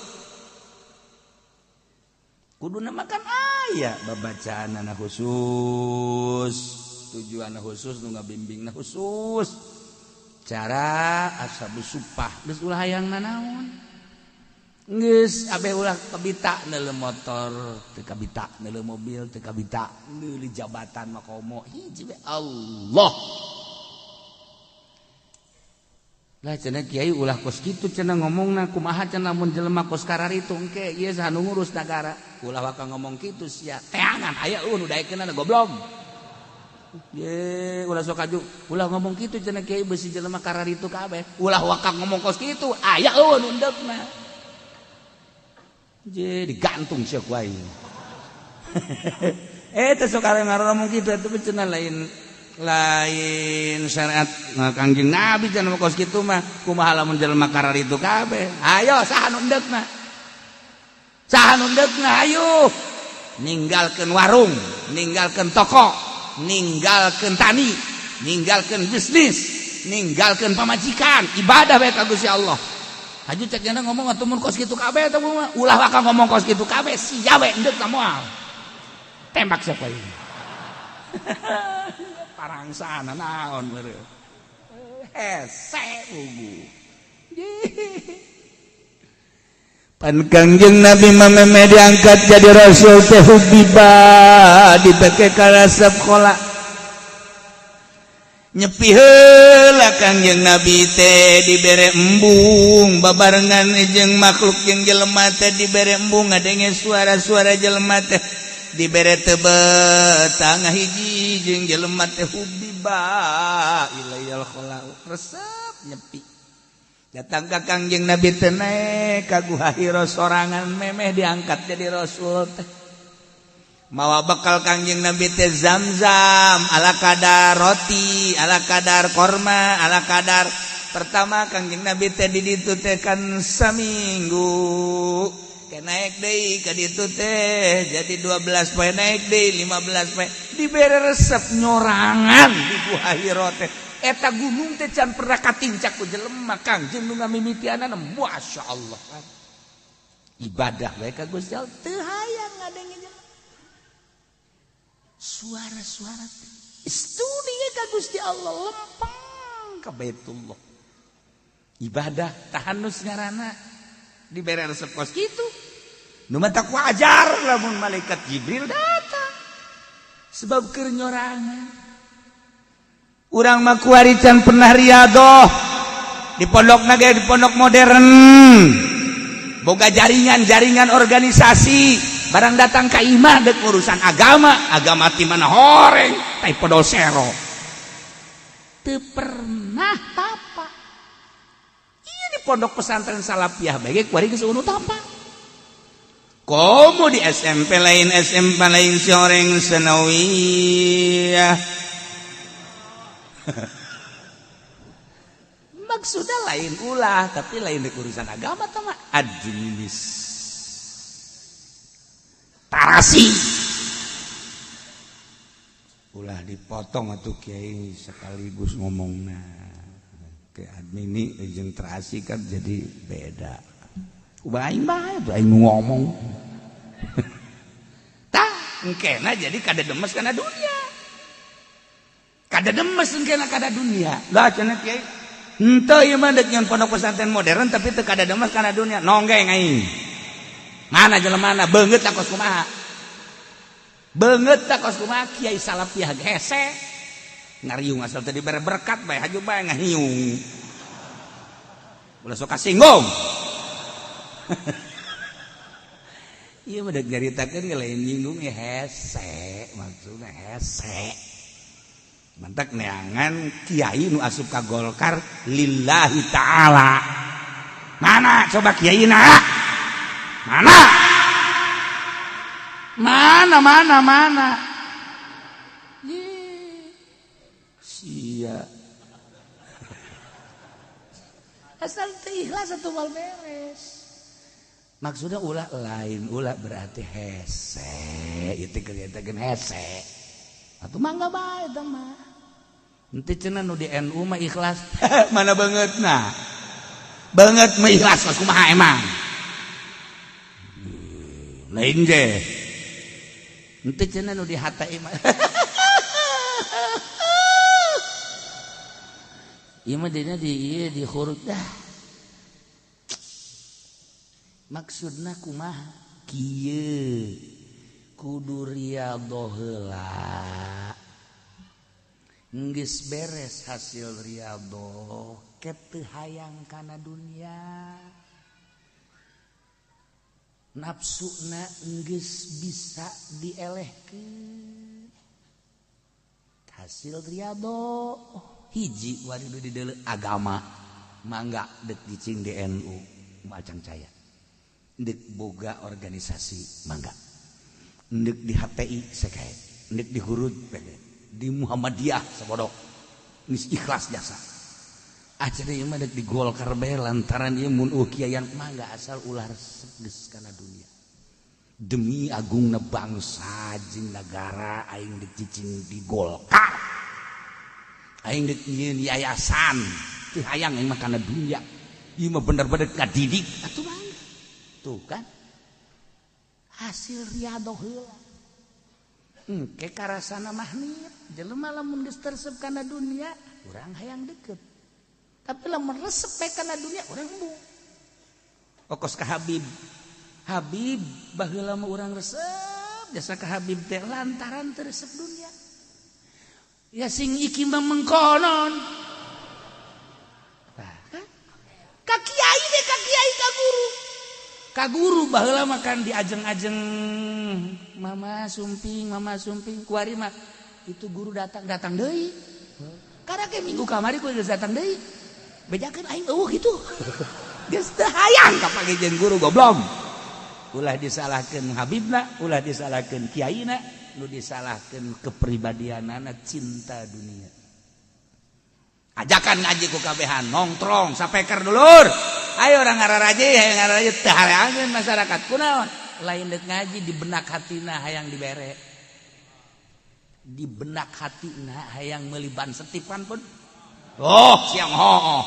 Kuduna makan aya babacaanna khusus, tujuanna khusus nu ngabimbingna khusus. Cara ashabus supah geus ulah hayang nanaon. Geus abe ulah kabita neuleuh motor, teu kabita neuleuh mobil, teu kabita neuleuh jabatan makomo hiji we Allah. Lah cenah kiai ulah kos kitu cenah ngomongna kumaha cenah mun jelema kos kararitu engke ieu sanu ngurus nagara. Ulah waka ngomong kitu sia. Teangan aya nu daekeunna goblok. Ye ulah sok aju ulah ngomong kitu cenah kiai beusi jelema kararitu kabeh. Ulah waka ngomong kos kitu aya nu endekna. Jadi gantung siak wae. Eta sok ngomong kitu atuh cenah lain syariat Kangjeng Nabi cenah kos kitu mah kumaha lamun jelema kararitu kabeh. Ayo saha nu endekna? Saha nu endekna ayo. Ninggalkeun warung, ninggalkeun toko, ninggalkeun tani, ninggalkeun bisnis, ninggalkeun pamajikan, ibadah bae ka Gusti Allah. Haju cek jana ngomong atuh mun kos kitu kabeh eta mah ulah waka ngomong kos kitu kabeh sia we endeup moal. Tembak siapa ieu. Parangsana naon beureuh. Hese bubu. Pan Kangjeng Nabi mameme diangkat jadi rasul teh hubiba dipake ka sekolah. Nyepi heula Kangjeng Nabi teh dibere embung babarengan jeung makhluk jeung jelema teh dibere embung ngadenge suara-suara jelema teh dibere tebet tangah hiji jeung jelema teh hubiba ilayal khala resep nyepi datang ka Kangjeng Nabi teh naek ka Guha Hira sorangan memeh diangkat jadi rasul teh mawa bekal Kangjeng Nabi teh Zam-zam ala kadar roti, ala kadar korma, ala kadar pertama Kangjeng Nabi teh di ditu teh kan saminggu. Ke naik deui ka ditu teh jadi 12 poe naik deui 15 poe dibere resep nyorangan di Guha Hira teh. Eta gunung teh can pernah katincak ku jelema Kangjeng nu ngamimitianana masyaallah. Ibadah bae ka Gusti Allah teu hayang ngadenge suara-suara studi ka Gusti Allah lempeng ka Baitullah ibadah tahanus ngaranna dibere resep kos kitu nu mah tak wajar lamun malaikat Jibril datang sebab keur nyorangan urang mah kuari can pernah riadoh di pondokna ge di pondok modern boga jaringan organisasi barang datang ka imah dek urusan agama ti mana horeng tai podol sero teu pernah tapa ieu di pondok pesantren Salafiyah bae kuari geus unu tapa komo di SMP lain soreng sanawiyah maksudnya lain ulah tapi lain dek urusan agama tama tarasi ulah dipotong atuh kiai sekaligus ngomongna ke admini jeung terasi kan jadi beda ubah aing bae aing ngomong tah engkena jadi kada demes kana dunia kada demes kena kada dunia lah cenah kiai henteu ieu mah deuk nyeun pondok pesantren modern tapi teu kada demes kana dunia nonggeng aing mana jelemana beungeut tak kos kumaha beungeut tak kos kumaha kiai salapiah hese ngariung asal teu dibere berkat bae haju bae ngahiung ulah sok kasinggung ieu mah deuk nyaritakeun lain nyinggung hese maksudna hese mantak neangan kiai nu asup ka Golkar lillahi ta'ala mana coba kiaina mana sia asal teu ikhlas atuh mal beres maksudnya ulah lain ulah berarti hese itu kelihatan hese atuh mangga bae eta mah henteu cenah nu di NU mah ikhlas mana bangetna banget mah ikhlas mah kumaha emang lain ge henteu cenah nu di HTI mah ieu mah dina di huruf dah maksudna kumaha kieu kudu riyadhah heula geus beres hasil riyadhah ket teu hayang kana dunia nafsuna geus bisa dielehkeun hasil riyadhah hiji wari nu dideuleu agama mangga deuk dicing di NU macang caya deuk boga organisasi mangga ndek di HTI sekae ndek di hurud di Muhammadiyah sabodok geus ikhlas jasa acara ieu mah di Golkar bae lantaran ieu mun kiayan mangga asal ulah resep geus kana dunia demi agungna bangsa jeung nagara aing deuk cicing di Golkar aing deuk nyieun yayasan teu hayang aing mah kana dunia ieu mah bener-bener ngadidik atuh mangga tuh kan hasil riyadhah heula engke karasana mahnit jelema lamun geus tersep kana dunia urang hayang deukeut tapi lamun resep bae kana dunia urang embung okos ka Habib baheula mah urang resep jasa ka Habib teh lantaran teu resep dunia ya sing iki mah mengkonon ka kiai deh ka kiai ka guru baheula makan di ajeng-ajeng mama sumping kuari mah itu guru datang deui karena ke minggu kamari ku geus datang deui bejakeun aing eueuh kitu geus teu hayang ka pagejeun guru goblok ulah disalahkeun habibna ulah disalahkeun kiaina nu disalahkeun kepribadianana cinta dunia ajakan ngaji ku kabehan nongkrong sapeker dulur ayo orang ngararaji hayang ngararaji teu hareangeun masyarakat kunaon lain deuk ngaji di benak hatina hayang dibere di benak hatina hayang meuli ban setipan pun siang hooh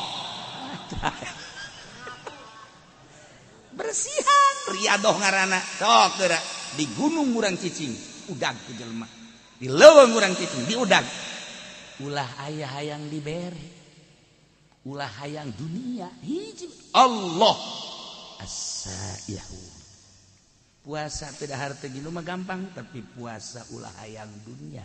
bersihan riyadhah ngaranna sok geura di gunung urang cicing udag ku jelema di leuweung urang cicing di udag ulah aya hayang dibere ulah hayang dunia hiji Allah as-saihu puasa tidak harta ginu mah gampang tapi puasa ulah hayang dunia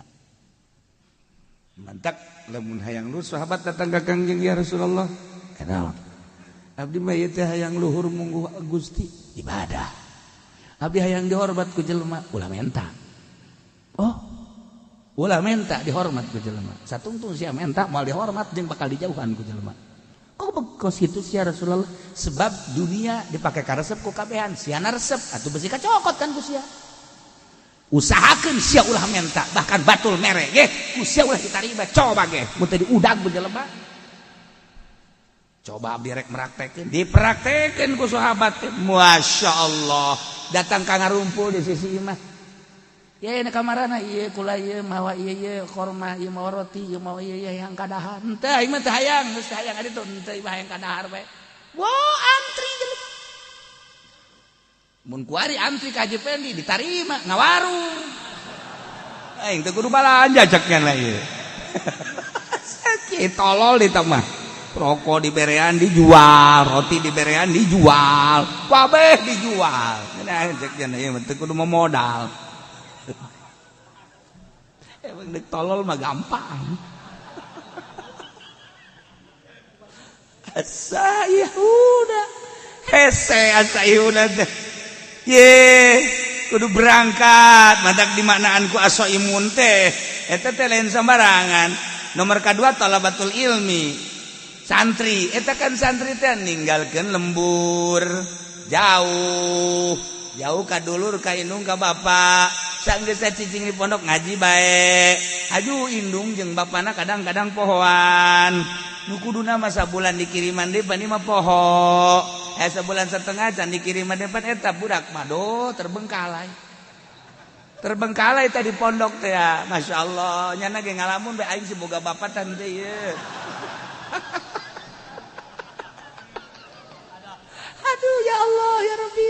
mantak lamun hayang lu sahabat datang ka Kangjeng ya Rasulullah kenal abdi mah ieu teh hayang luhur mungguh Gusti ibadah abdi hayang dihormat ku jelema ulah menta ulah menta dihormat ku jelema satungtung sia menta moal dihormat jeung bakal dijauhan ku jelema kok situ sia Rasulullah sebab dunia dipakai ka resep ku kabehan siana resep atuh besi kacokot kan ku sia usahakeun sia ulah menta bahkan batul mere ge ku sia ulah ditarima coba ge mun teh diudag beul jelema coba abdi rek meraktekeun dipraktekeun ku sahabat masyaallah datang ka ngarumpul di sisi imah ya na kamarana ieu kula ieu mawa ieu korma ieu mawa roti ieu mawa ieu hayang kadahar henteu aing mah teu hayang geus hayang adi tuh henteu imah hayang kadahar bae antri jelema mun kuari antri ka Haji Pendi ditarima ngawarung aing teu kudu balanja ceknya lah ieu Tolol di mah. Rokok di berean dijual, roti di berean dijual, kabeh dijual. Nah, cek cenah ieu teh kudu modal. Emang dek tolol mah gampang. Asa Yahuda. Hese asa Yahuda teh. Ye, kudu berangkat, matak dimaknaan ku aso imun teh. Eta teh lain sembarangan. Nomor kedua talabatul ilmi. Santri, eta kan santri teh ninggalkeun lembur, jauh ka dulur ka indung ka bapak. Sanggeus cicing di pondok ngaji bae. Aju indung jeung bapana kadang-kadang pohoan. Nu kuduna mah sabulan dikiriman deui pani mah poho. Sabulan setengah can dikiriman deui pan eta budak mah do terbengkalai. Terbengkalai teh di pondok teh ya. Masyaallah, nyana ge ngalamun bae aing siboga bapatan teh ieu. Aduh ya Allah ya Rabbi.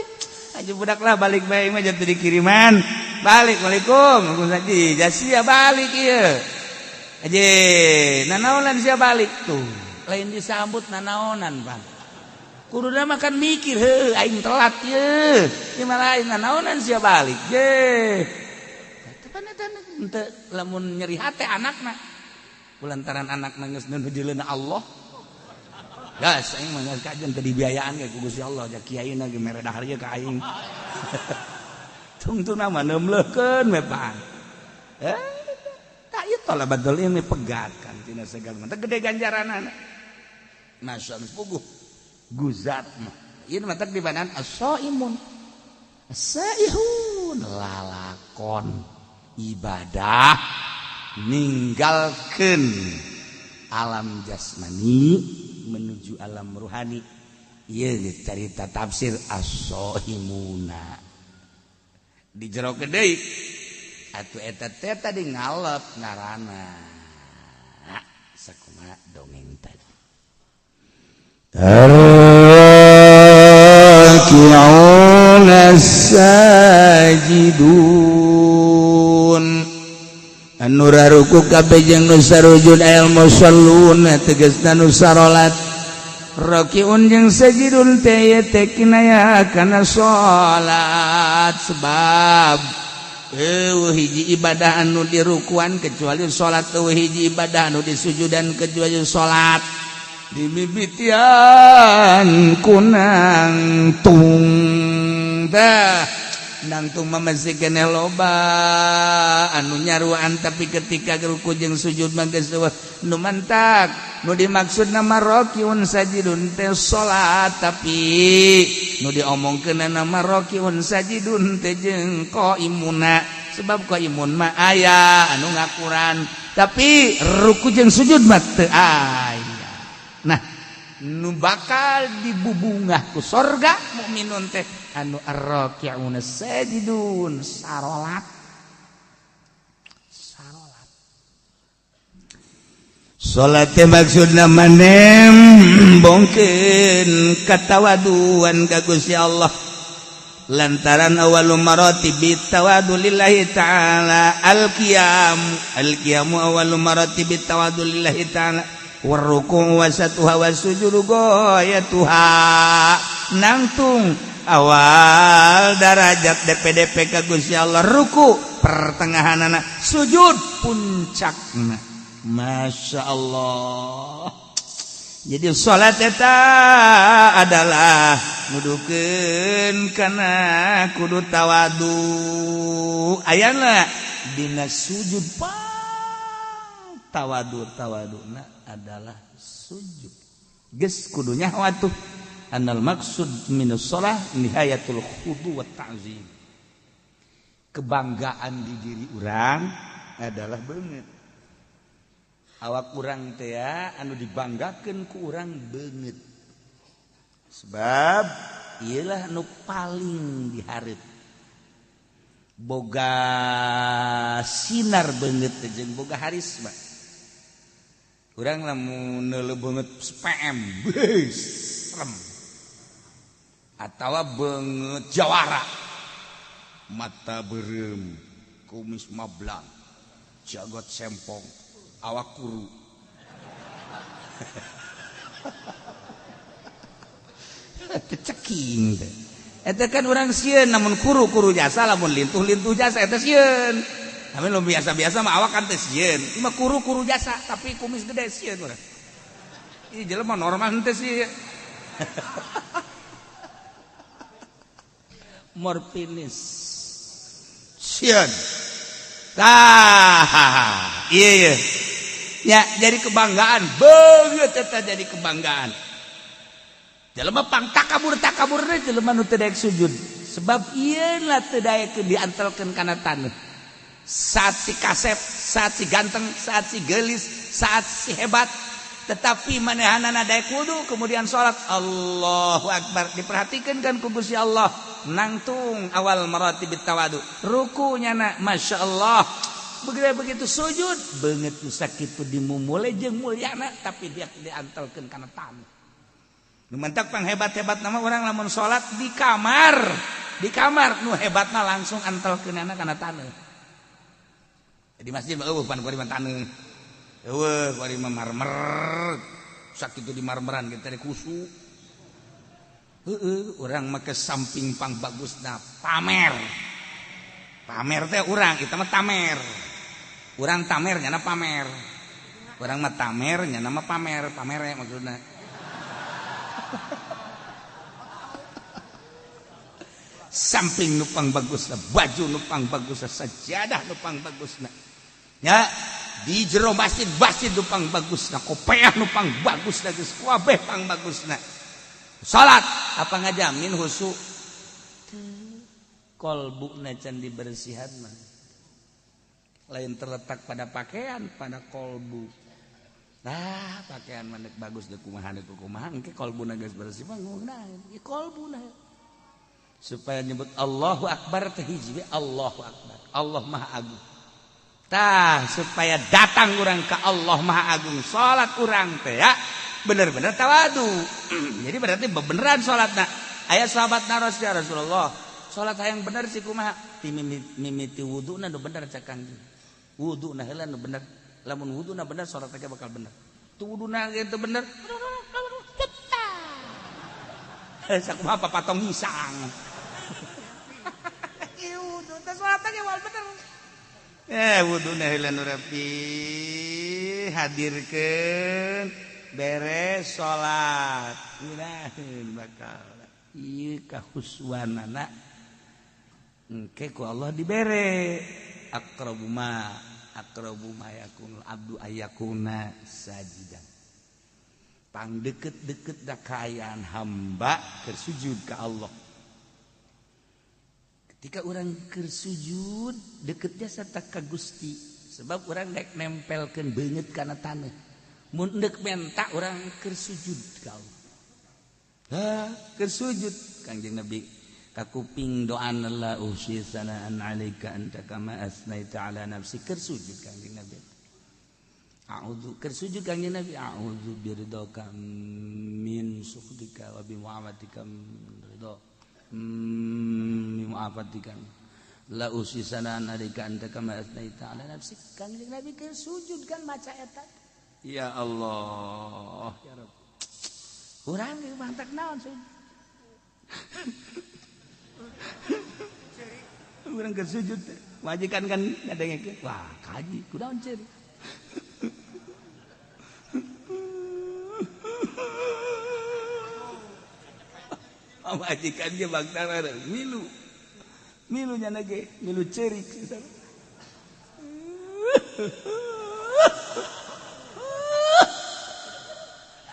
Aja budak lah balik bae mah jatuh dikiriman. Balik, Waalaikum. Saji, jasia balik ieu. Aje, nanaonan sia balik tuh. Lain disambut nanaonan, Bang. Kuduna makan mikir, heuh aing telat ieu. Ieu mah lain nanaonan sia balik. Je. Teu henteu lamun nyeri hate anakna. Kulantaran anakna geus nuju leuna Allah. Gas aing mah geus kajen teu dibiayaan ge ku Gusti Allah, ja kiaina ge mere dahar ieu ka aing. Tungtuna mah neumleukeun we Pak. Tak ieu talabatul ilmi pegatkan tina segala mah. Teu gede ganjaranana. Masyaallah puguh. Guzat mah. Ieu mah teh dibandang as-shaimun. As-saihun lalakon ibadah ninggalkeun alam jasmani menuju alam ruhani. Ieu carita tafsir as-shaimuna. Dijerokeun deui atuh eta teh tadi ngalep ngaranna. Sakumaha dongeng tadi. Raki'una sajidun anu raruku kabeh jeung nu sarujud al musallun tegasna nu sarolat. Raki'un jeung sajidun teh teh kinaya kana salat sebab hiji ibadah anu dirukuan kecuali salat, hiji ibadah anu disujudan kecuali salat. Dimimitian kunang tung dah nangtung mah masih keneh loba anu nyaruan tapi ketika ruku jeung sujud mah geus nu mantak nu dimaksud nama rakiun sajidun teh salat tapi nu diomongkeun nama rakiun sajidun teh jeung qaimuna sebab qaimun mah aya anu ngakuran tapi ruku jeung sujud mah teu aya. Nah, nu bakal dibubungah ku sorga mukminun teh anu ar-raki'una sajidun sarolat. Sarolat. Salat teh maksudna manem bongkeun katawaduan ka Gusti Allah. Lantaran awalul maratibi tawadu lillahi ta'ala al-qiyam awalul maratibi tawadu lillahi ta'ala warruku wasatuha wasujudu goyatuha nangtung awal darajat DPDP ka Gusti Allah ruku pertengahanana sujud puncakna. Masya Allah. Jadi salat eta adalah nudukeun kana kudu tawadu ayana dina sujud tawaduna adalah sujud geus kudunya watuh annal maksud minus shalah nihayatul khudu wa ta'zim. Kebanggaan di diri urang adalah beungeut awak urang teh anu dibanggakeun ku urang beungeut sebab iyalah nu paling dihareup boga sinar beungeut teh jeung boga harisma. Urang lamun neuleuh beungeut SPM serem atawa beungeut jawara mata beureum kumis mablang jagot sempong awak kuru. Ceking teh. Eta kan urang sieun namun kuru jasa lamun lintuh jasa eta sieun. Tapi lo biasa-biasa mah awak kan teh sieun. Ieu mah kuru jasa tapi kumis gede sieun urang. Ieu jelema normal henteu sih. Morfinis. Sieun. Tah. Iya. Ya, jadi kebanggaan. Beungeut eta jadi kebanggaan. Jelema pang takabur teh jelema nu teu daek sujud. Sebab ieu lah teu daek diantelkeun kana taneuh. Saat si kasep, saat si ganteng, saat si geulis, saat si hebat, tetapi manehanana daek wudu kemudian salat Allahu Akbar diperhatikan kan ku Gusti Allah nangtung awal maratibit tawadu rukunya na masyaallah begitu sujud beungeut nu sakitu dimumule jeung mulyana tapi dia diantelkeun kana taneuh. Nu mentak pang hebat-hebat nama orang lamun salat di kamar nu hebatna langsung antelkeunana kana taneuh. Di masjid eueuh pan kuari mah taneuh. Eueuh kuari mah marmer. Sakitu di marmeran kita teh kusu. Urang make samping pang bagusna pamer. Pamer teh urang kita mah tamer. Urang tamer nyana pamer. Urang mah tamer nyana mah pamer, pamere maksudna. Samping nupang bagusna, baju nupang bagusna, sajadah nupang bagusna. Ya, di jero masjid nupang bagusna, kopiah nupang bagusna, geus kabeh pang bagusna. Salat apa ngajamin husu? Kolbuna can dibersihan mah. Lain terletak pada pakaian, pada kolbu. Nah, pakaian manek bagus deh kumaha engke kolbuna geus bersih mah ngeunaheun. Ieu kolbuna. Supaya nyebut Allahu Akbar teh hiji Allahu Akbar. Allah Maha Agung. Tah supaya datang urang ka Allah Maha Agung. Salat urang teh ya bener-bener tawadu. Jadi berarti beneran salatna. Aya sahabatna Rasulullah. Salat hayang bener sih kumaha? Ti mimiti wuduna nu bener cak Kangjeng. Wuduna heula nu bener. Lamun wuduna bener salat teh bakal bener. Tu wuduna ge teu bener. Sakumaha papatong hisang. Ieu wudu teh salat teh wal bener. Wuduna heula nu rapi hadirkeun beres salat. Iraheun bakal ieu kahuswanana engke ku Allah dibere aqrabu ma yakunul abdu ayakuna sajidan. Pang deket-deket da kaayaan hamba keur sujud ka Allah. Ketika orang keur sujud deketnya sarta ka Gusti sebab orang daek nempelkeun beungeut kana taneuh. Mun deuk menta orang keur sujud ka Allah. Keur sujud Kangjeng Nabi kakuping doan la usyi sanaan alaika anta kama asnaita ala nafsi keur sujud Kangjeng Nabi. A'udzu keur sujud Kangjeng Nabi a'udzu biridaka min sukhtika wa bi mu'afatika ridha min mu'afatika la usyi sanaan alaika anta kama asnaita ala nafsi. Kangjeng Nabi keur sujud kan maca eta. Ya Allah ya Rabb. Urang ge mantak naon sujud. Urang keur sujud majikan kan ngadengekeun wah kaji kunaon ceuri. Majikan ge baktara milu nya ge milu ceurik.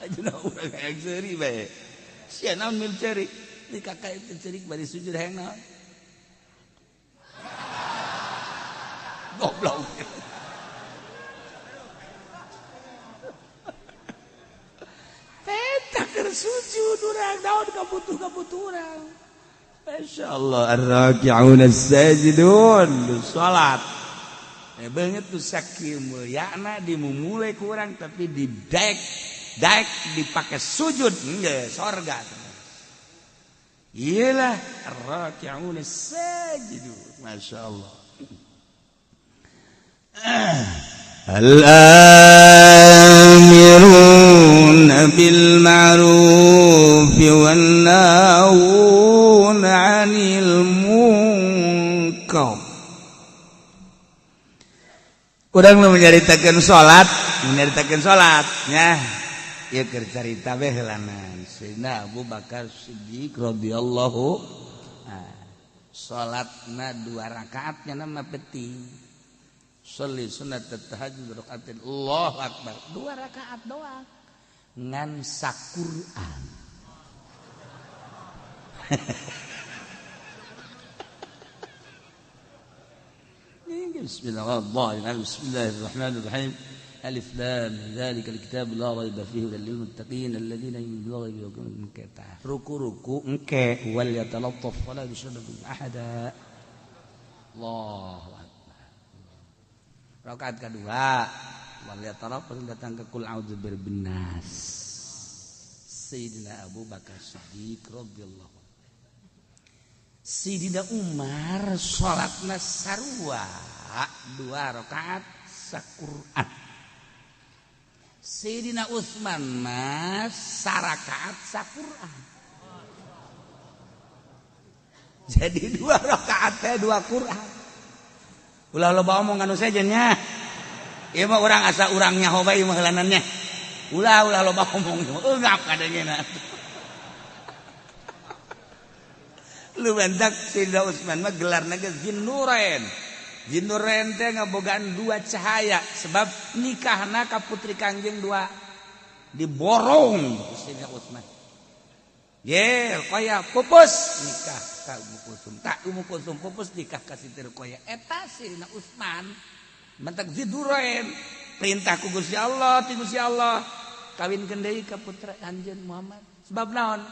Ajeuna urang hayang ceurik bae. Sia naon milu ceurik? Di kakak itu ceurik bari sujud hayang naon? Goblok. Eta keur sujud urang naon kabutuh urang. Masyaallah ar-raki'un as-sajidun salat. Beungeut tu sakieu mulyana dimumule ku urang tapi didaek dipake sujud geus sorga. Iyalah ar-raki'un as-sajidun. Masyaallah. al-amiruna bil ma'ruf wan nahuna 'anil munkar. Urang nu menceritakeun salat nya ieu keur carita bae heulana Sayyidina Abu Bakar Siddiq radhiyallahu salatna 2 rakaat nya nama penting. Sholli sunat tahajud rakaatin Allahu akbar 2 rakaat doang ngan saquran. Bismillahirrahmanirrahim. Alif lam dzalika alkitab la raiba fihi hudal lil muttaqin alladziina yu'minuna bil ghaibi. Ruku engke wal yatalattaf wala yushriku ahada. Allahu akbar. Rakaat kedua wal yatalattaf datang ke qul a'udzu birabbin nas. Sayyidina Abu Bakar Siddiq radhiyallahu anhu. Sayyidina Umar salatna sarua 2 rakaat saquran. Sayyidina Utsman mas sarakaat saquran. Jadi 2 rakaat teh 2 Quran. Ulah loba omong anu sajanya. Ieu mah urang asa urang nyaho bae mah heulanannya. Ulah loba omong. Ngap kadengena. Lu bentak Sayyidina Utsman mah gelarna ge Zinnurain. Zinnurain teh ngabogaan 2 cahaya sebab nikahna ka putri Kangjeng 2 diborong Sayyidina Utsman. Ye, koya pupus nikah ka Ummu Kulsum. Tak Ummu Kulsum pupus nikah ka Siti Ruqayyah. Eta Sayyidina Utsman mentak Zinnurain perintah ku Gusti Allah, ti Gusti Allah kawinkeun deui ka putra Anjeun Muhammad. Sebab naon?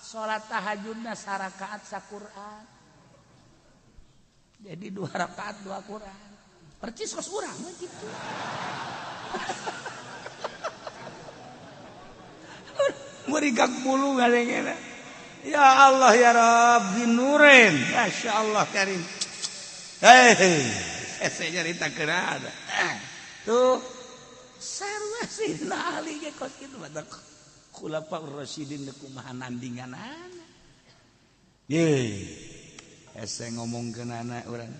Salat tahajudna sarakaat saquran. Jadi 2 rakaat 2 Quran. Percis kos urang mah kitu. Murigak bulu ngadengena. Ya Allah ya Rabb dinurin. Masyaallah karim. Hei, saya nyaritakeun ada. Tuh sarua Sayyidina Ali ge kos kitu badak Khulafaur Rasyidin kumaha nandinganana. Ye. Ese ngomongkeun anak urang.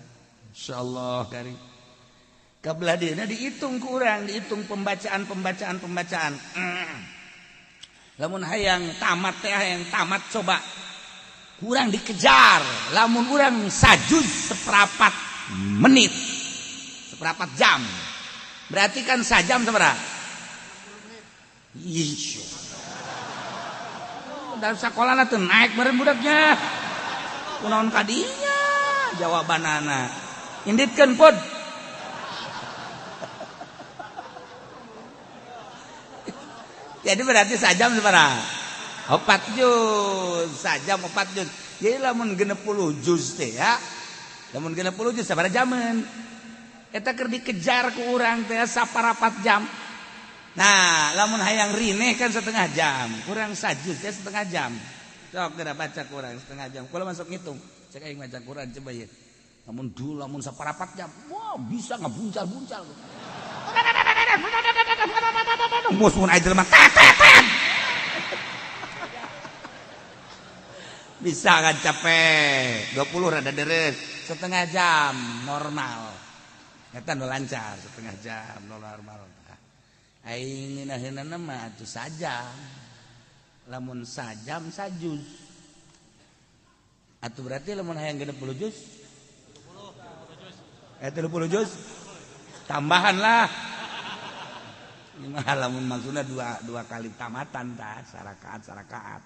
Insyaallah karim. Kabelah dieuna dihitung ku urang, dihitung pembacaan. Lamun hayang tamat teh hayang tamat coba. Urang dikejar, lamun urang sajuz seperempat menit. Seperempat jam. Berarti kan sajam sabaraha? Insya. Dan sakolana teu naik bareng budaknya. Kunaon kadinya jawabanana. Inditkeun pod. Jadi berarti sajam sabaraha? 4 juz. Sajam 4 juz. Jadi lamun 60 juz teh ya. Lamun 60 juz sabaraha jaman? Eta keur dikejar ku urang teh saparapat jam. Nah, lamun hayang rineh kan setengah jam. Kurang sajuz teh setengah jam. Sok geura baca Quran setengah jam. Kula masuk ngitung. Cek aing baca Quran coba ya. Lamun saparapat jam. Wah, bisa ngabuncal-buncal. Mus mun aya jelema bisa kan capek 20 rada deres setengah jam normal eta nu lancar setengah jam normal aing ngeunaheunana mah atuh sajam lamun sajam sajuz atuh berarti lamun hayang 60 juz 30 juz tambahan lah lamun maksudna dua kali tamatan tah sarakaat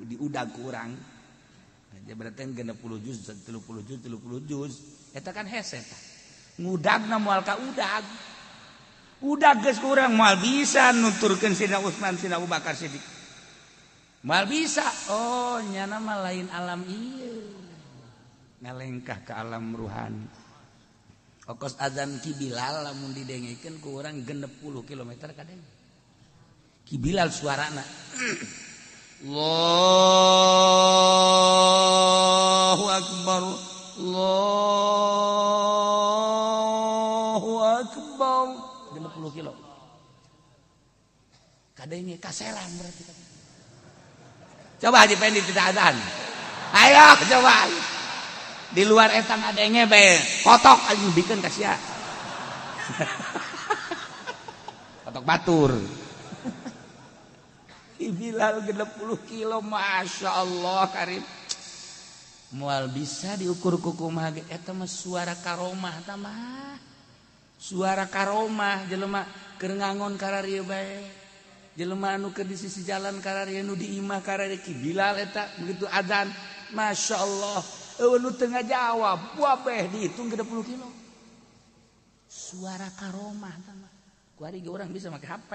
diudag kurang jadi berarti 60 juz 30 juz eta kan hese tah ngudagna moal ka udag geus kurang moal bisa nuturkeun Sayyidina Utsman Sayyidina Abu Bakar Siddiq moal bisa oh nyana mah lain alam ieu ngalengkah ke alam ruhani ongkos azan Ki Bilal lamun didengekeun ku urang 60 km kadang Ki Bilal suarana Allahu akbar Allahu akbar 60 kilo. Kadenge kaserang berarti. Coba Haji Pendi tidak adzan. Ayo coba. Di luar eta ngadenge bae kotok anjing bikin kasia. Kotok batur. Bilal 60 kilo, Masya Allah Karim. Mual bisa diukur kukumaha ge eta mah suara karomah tah mah. Suara karomah jelema keur ngangon kararieu bae. Jelema anu keur di sisi jalan kararieu nu di imah kararieu ki Bilal eta begitu adzan, Masya Allah. Eueuh nu teu ngajawab, buabeh dihitung 60 kilo. Suara karomah tah mah. Kuari ge urang bisa make HP.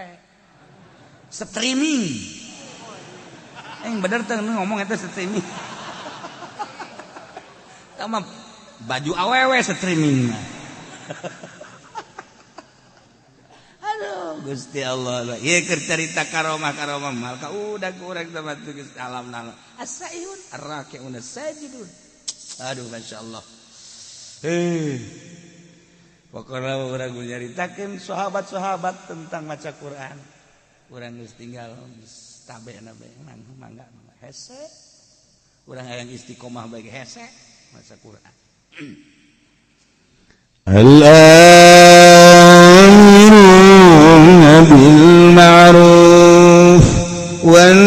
Streaming. Bener teh ngomong eta streaming. Sama baju awewe streaming. Aduh Gusti Allah. Ieu keur carita karomah mal ka udah kurang sama tugas alam nana. As-saihun ar-raki'un as-sajidun. Aduh masyaallah. Pokoknya urang nyaritakeun sahabat-sahabat tentang maca Quran. Urang geus tinggal tabena bae mangga hese. Urang hayang istiqomah bae hese. Maca Quran. Al-amiruna bil ma'ruf wan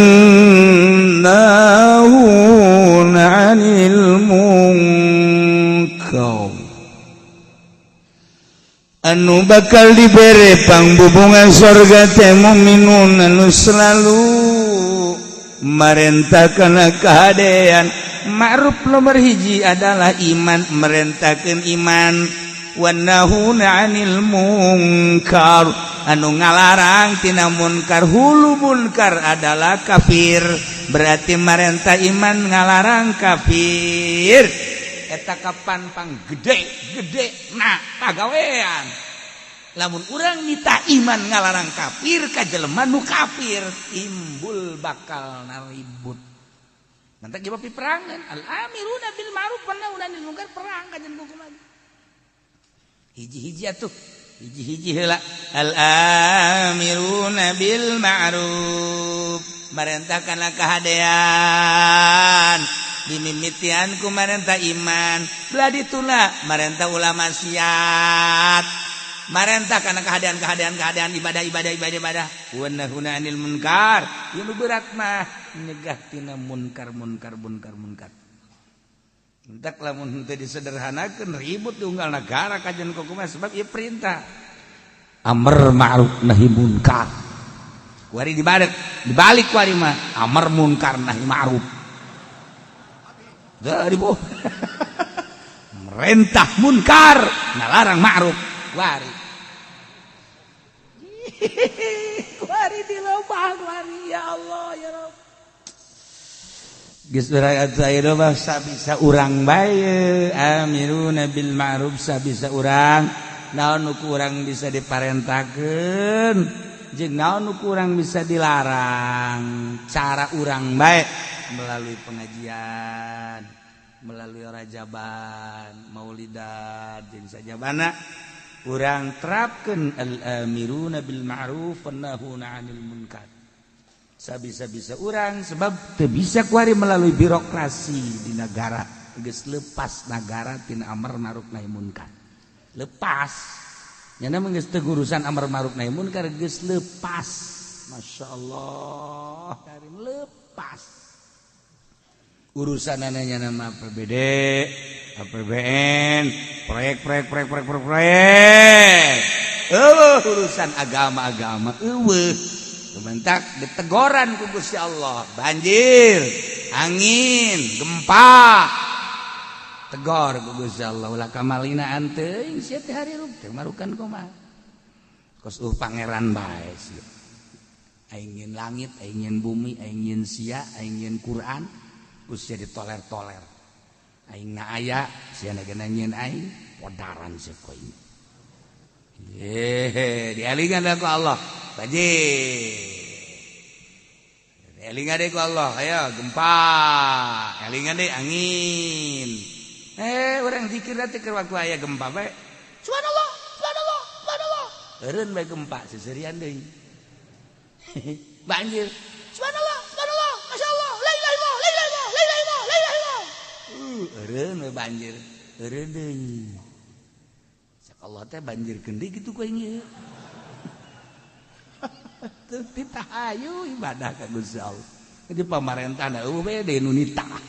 nahuna 'anil munkar. Anu bakal dibere pangbubungan surga teh mukminun anu selalu marentahkeun kahadean. Ma'ruf nomor hiji adalah iman, merentahkeun iman. Wan nahuna 'anil munkar, anu ngalarang tina munkar. Hulu munkar adalah kafir, berarti merentah iman ngalarang kafir. Eta kapan pang gede nah pagawean. Lamun urang nita iman ngalarang kafir ka jelema nu kafir, timbul bakal naribut. Nanti jawab perangan. Al-amiruna bil ma'ruf wan nahuna 'anil munkar, perang kajen kumaha. Hiji-hiji atuh. Hiji-hiji heula. Al-amiruna bil ma'ruf, merentahkanlah kahadean. Dimimitian ku marentah iman. Belah dituna marentah ulah maksiat. Marentah kana keadaan ibadah. Wa nahuna 'anil munkar. Ieu nu berat mah nyegah tina munkar. Entek lamun teu disederhanakeun ribut di unggal negara kajian kumaha sebab ieu perintah. Amr ma'ruf nahi munkar. Kuari dibalik kuari mah amr munkar nahi ma'ruf. Dari boh. Merentah munkar, ngalarang ma'ruf. Kuari. Kuari dilobah kuari ya Allah ya Rabb. Geus urang aya mah sabisa urang bae, amiruna bil ma'ruf sabisa urang. Naon nu urang bisa diparentakeun, jeung naon nu urang bisa dilarang. Cara urang bae melalui pengajian, melalui rajaban, maulidan jeung sajabana urang terapkeun al-amiruna bil ma'ruf wan nahuna 'anil munkar. Sabisa-bisa urang sebab teu bisa kuari melalui birokrasi di negara. Geus leupas negara tina amar ma'ruf nahi munkar. Lepas. Nyana mah geus teu urusan amar ma'ruf nahi munkar geus leupas. Masyaallah, karim leupas. Urusan ananya nama APBD, APBN, proyek. Urusan agama. Sebentak ditegoran ku Gusti Allah. Banjir, angin, gempa. Tegor ku Gusti Allah. Ulah kamalina anteuing sia teh hari rub teh marukan kumaha. Kos pangeran bae sia. Aingin langit, aingin bumi, aingin sia, aingin Quran. Sia ditoler-toler. Aing na aya, sia ngeunanyeun aing, podaran sia ku aing. Dialingan ku Allah. Baji. Dialingan deui ku Allah, ayo gempa. Elingan deui angin. Urang zikir teh keur waktu aya gempa bae. Subhanallah. eureun bae gempa seserian deui. Banjir. Subhanallah, subhanallah, masyaallah, la ilaha illallah, la ilaha illallah, la ilaha illallah, la ilaha illallah. Eureun we banjir, eureun deui. Sakallah teh banjir deui kitu ku aing ieu. Teu ditahayu ibadah ka Gusti Allah. Jadi pamarentahna we deui nu nitah.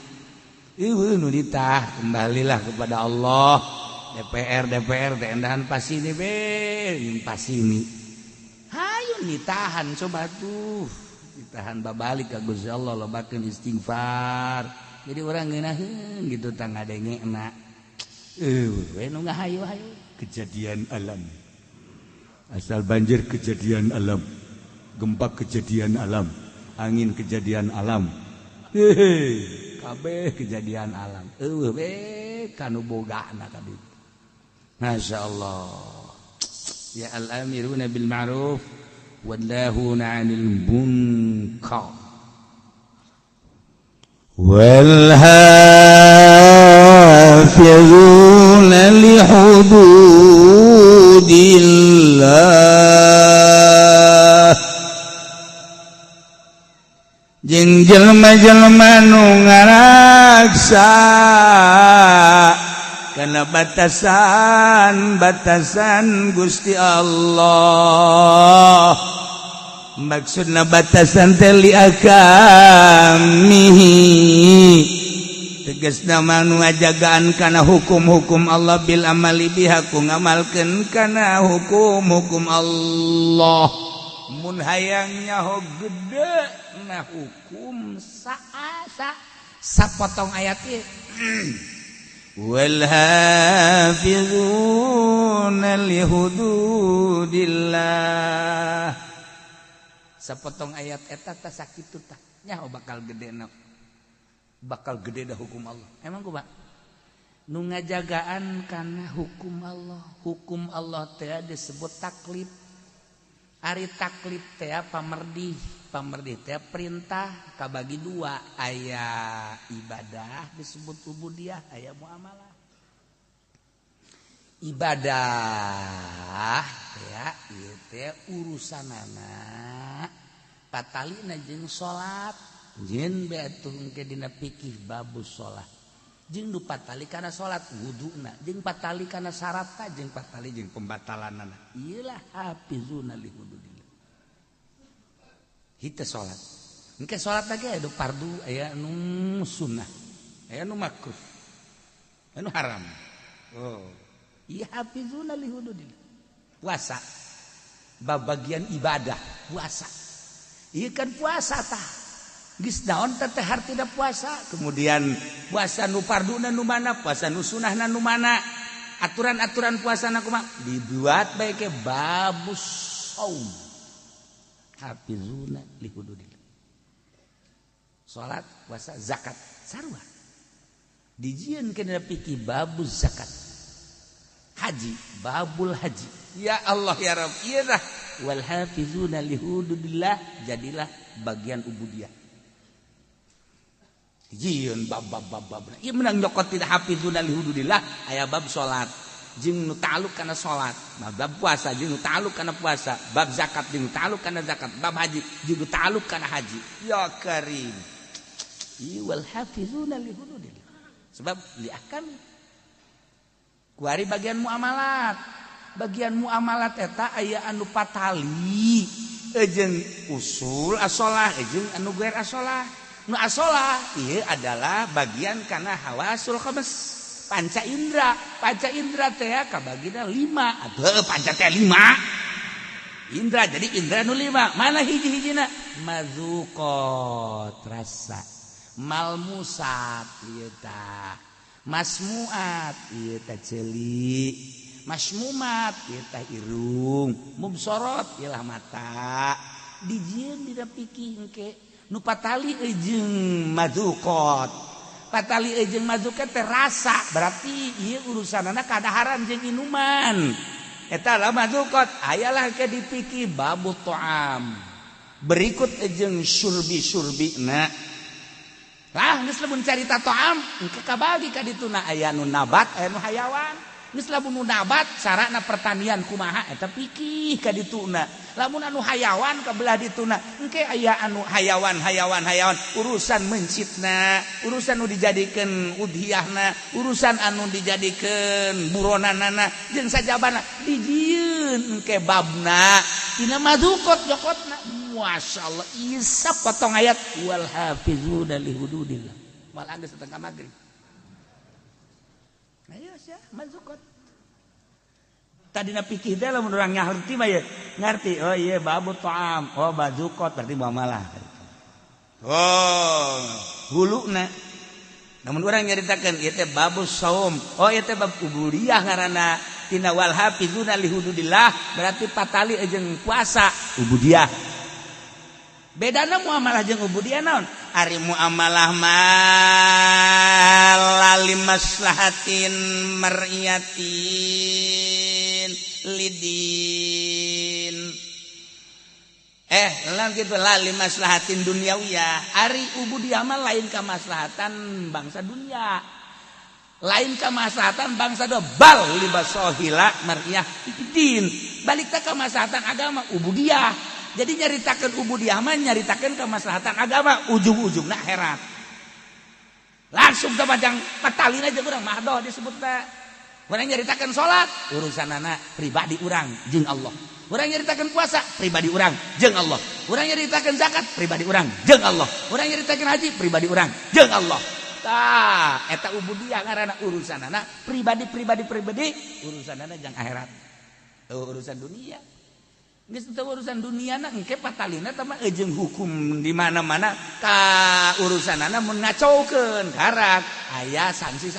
Nu nitah kembalilah kepada Allah. DPR teh endahan pasini be, jeung pasini. Hayu nitahan coba tuh. Ditahan babalik ka Gusti Allah lobakeun istighfar. Jadi urang ngeunaheun gitu tang ngadengena. We nu ngahayu-hayu kejadian alam. Asal banjir kejadian alam. Gempa kejadian alam. Angin kejadian alam. Kabeh kejadian alam. We kanu bogana ka ditu. Masya Allah. Ya al-amiruna bil ma'ruf wallahuna 'anil munkar wal hafizuna li hududillah jeung jelema-jelema nu ngaraksa kana batasan Gusti Allah. Maksudna batasan teh li agamihi tegasna manu ngajagaan kana hukum-hukum Allah bil amali biha ku ngamalkeun kana hukum-hukum Allah. Mun hayang nyaho gede na hukum sapotong ayat ieu. Wal hafizuna li hududillah. Sapotong ayat eta teh sakitu tah nyaho bakal gedena dah hukum Allah. Emang kumaha? Nu ngajagaan kana hukum Allah. Hukum Allah teh disebut taklif. Ari taklif teh pamerdih teh perintah kabagi dua, aya ibadah disebut ubudiyah, aya muamalah. Ibadah ya ieu teh urusanana patalina jeung salat, jeung beatuh engke dina fikih babus salat. Jeung nu patali kana salat wuduna, jeung patali kana syaratna, jeung patali jeung pembatalanana. Ieulah hafizuna li hududillah. Hite salat. Engke salat lagi aya fardu, aya nu sunnah, aya nu makruh, anu haram. Oh, ieu hafizuna li hududillah. Puasa, bagian ibadah puasa. Ieu kan puasa tah. Geus naon teh hartina puasa? Kemudian puasa nu farduna nu mana, puasa nu sunnahna nu mana? Aturan-aturan puasana kumaha? Dibuat bae ke babus saum. Hafizuna li hududillah. Salat, puasa, zakat, sarua. Dijieun kana fikih babus zakat. Haji, babul haji. Ya Allah ya Rabb, ieu tah wal hafizuna li hududillah jadilah bagian ubudiyah. Dijieun bab-bab. Ieu menang nyokot tidak hafizuna li hududillah aya bab salat. Jeung nu ta'alluq kana salat, bab puasa jeung nu ta'alluq kana puasa, bab zakat jeung nu ta'alluq kana zakat, bab haji jeung nu ta'alluq kana haji. Ya Karim. Wal hafizuna li hududillah. Sebab li ahkam. Kuari bagian muamalat. Bagian muamalat eta aya anu patali, jeung usul asolah, jeung anu guer asolah. Nu asolah ieu adalah bagian kana hawasul khamis. Panca indra teh kabagina 5 atuh panca teh 5 indra jadi indra nu 5 mana hiji-hijina mazuqat rasa malmusat ieu tah masmuat ieu tah ceuli masmumat ieu tah irung mubsarat ieu lah mata dijieun dina fikih engke nu patali jeung mazuqat patali jeung mazuqat teh rasa berarti ieu urusanana kadaharan jeung inuman eta lah mazuqat ayalah ke dipikir babut ta'am berikut jeung syurbina lah geus lamun carita ta'am engke kabagi ka dituna aya nu nabat aya nu hayawan Geus lamun nu nabat sarana pertanian kumaha eta pikih ka dituna. Lamun anu hayawan kabelah dituna engke aya anu hayawan urusan mencitna, urusan nu dijadikeun udhiyahna, urusan anu dijadikeun buronanana jeung sajabana dijieun engke babna tina madzukot jokotna. Masyaallah isap potong ayat wal hafizuna li hududillah. Malah geus setengah magrib. Ayo sia madzukot. Tadina pikih teh lamun urang ngarti mah ya ngarti oh iya babu ta'am oh madzukot berarti muamalah. Oh huluna. Namun urang nyaritakeun ieu teh babu saum. Oh ieu teh bab ubudiyah ngaranna tina wal hafizuna li hududillah berarti patali jeung puasa ubudiyah. Bedana muamalah jeung ubudiyah naon? Ari muamalah lali maslahatin mar'iyatin lidin. Lawan kitu lali maslahatin dunyawiyah. Ari ubudiyah mah lain ka maslahatan bangsa dunia. Lain ka maslahatan bangsa do bal libasohila mar'iyah din. Balik ka maslahatan agama ubudiyah. Jadi nyaritakeun ubudiyah mah nyaritakeun kemaslahatan agama ujung-ujungna akhirat. Langsung teh majang patalina jeung urang mah doh disebutna. Urang nyaritakeun salat urusanana pribadi urang jeung Allah. Urang nyaritakeun puasa pribadi urang jeung Allah. Urang nyaritakeun zakat pribadi urang jeung Allah. Urang nyaritakeun haji pribadi urang jeung Allah. Tah eta ubudiyah ngaranna urusanana pribadi urusanana jeung akhirat. Tuh urusan dunia. Geus teu urusan duniana engke patalina teh mah jeung hukum di mana-mana ka urusanana mun ngacaukeun karak aya sanksi.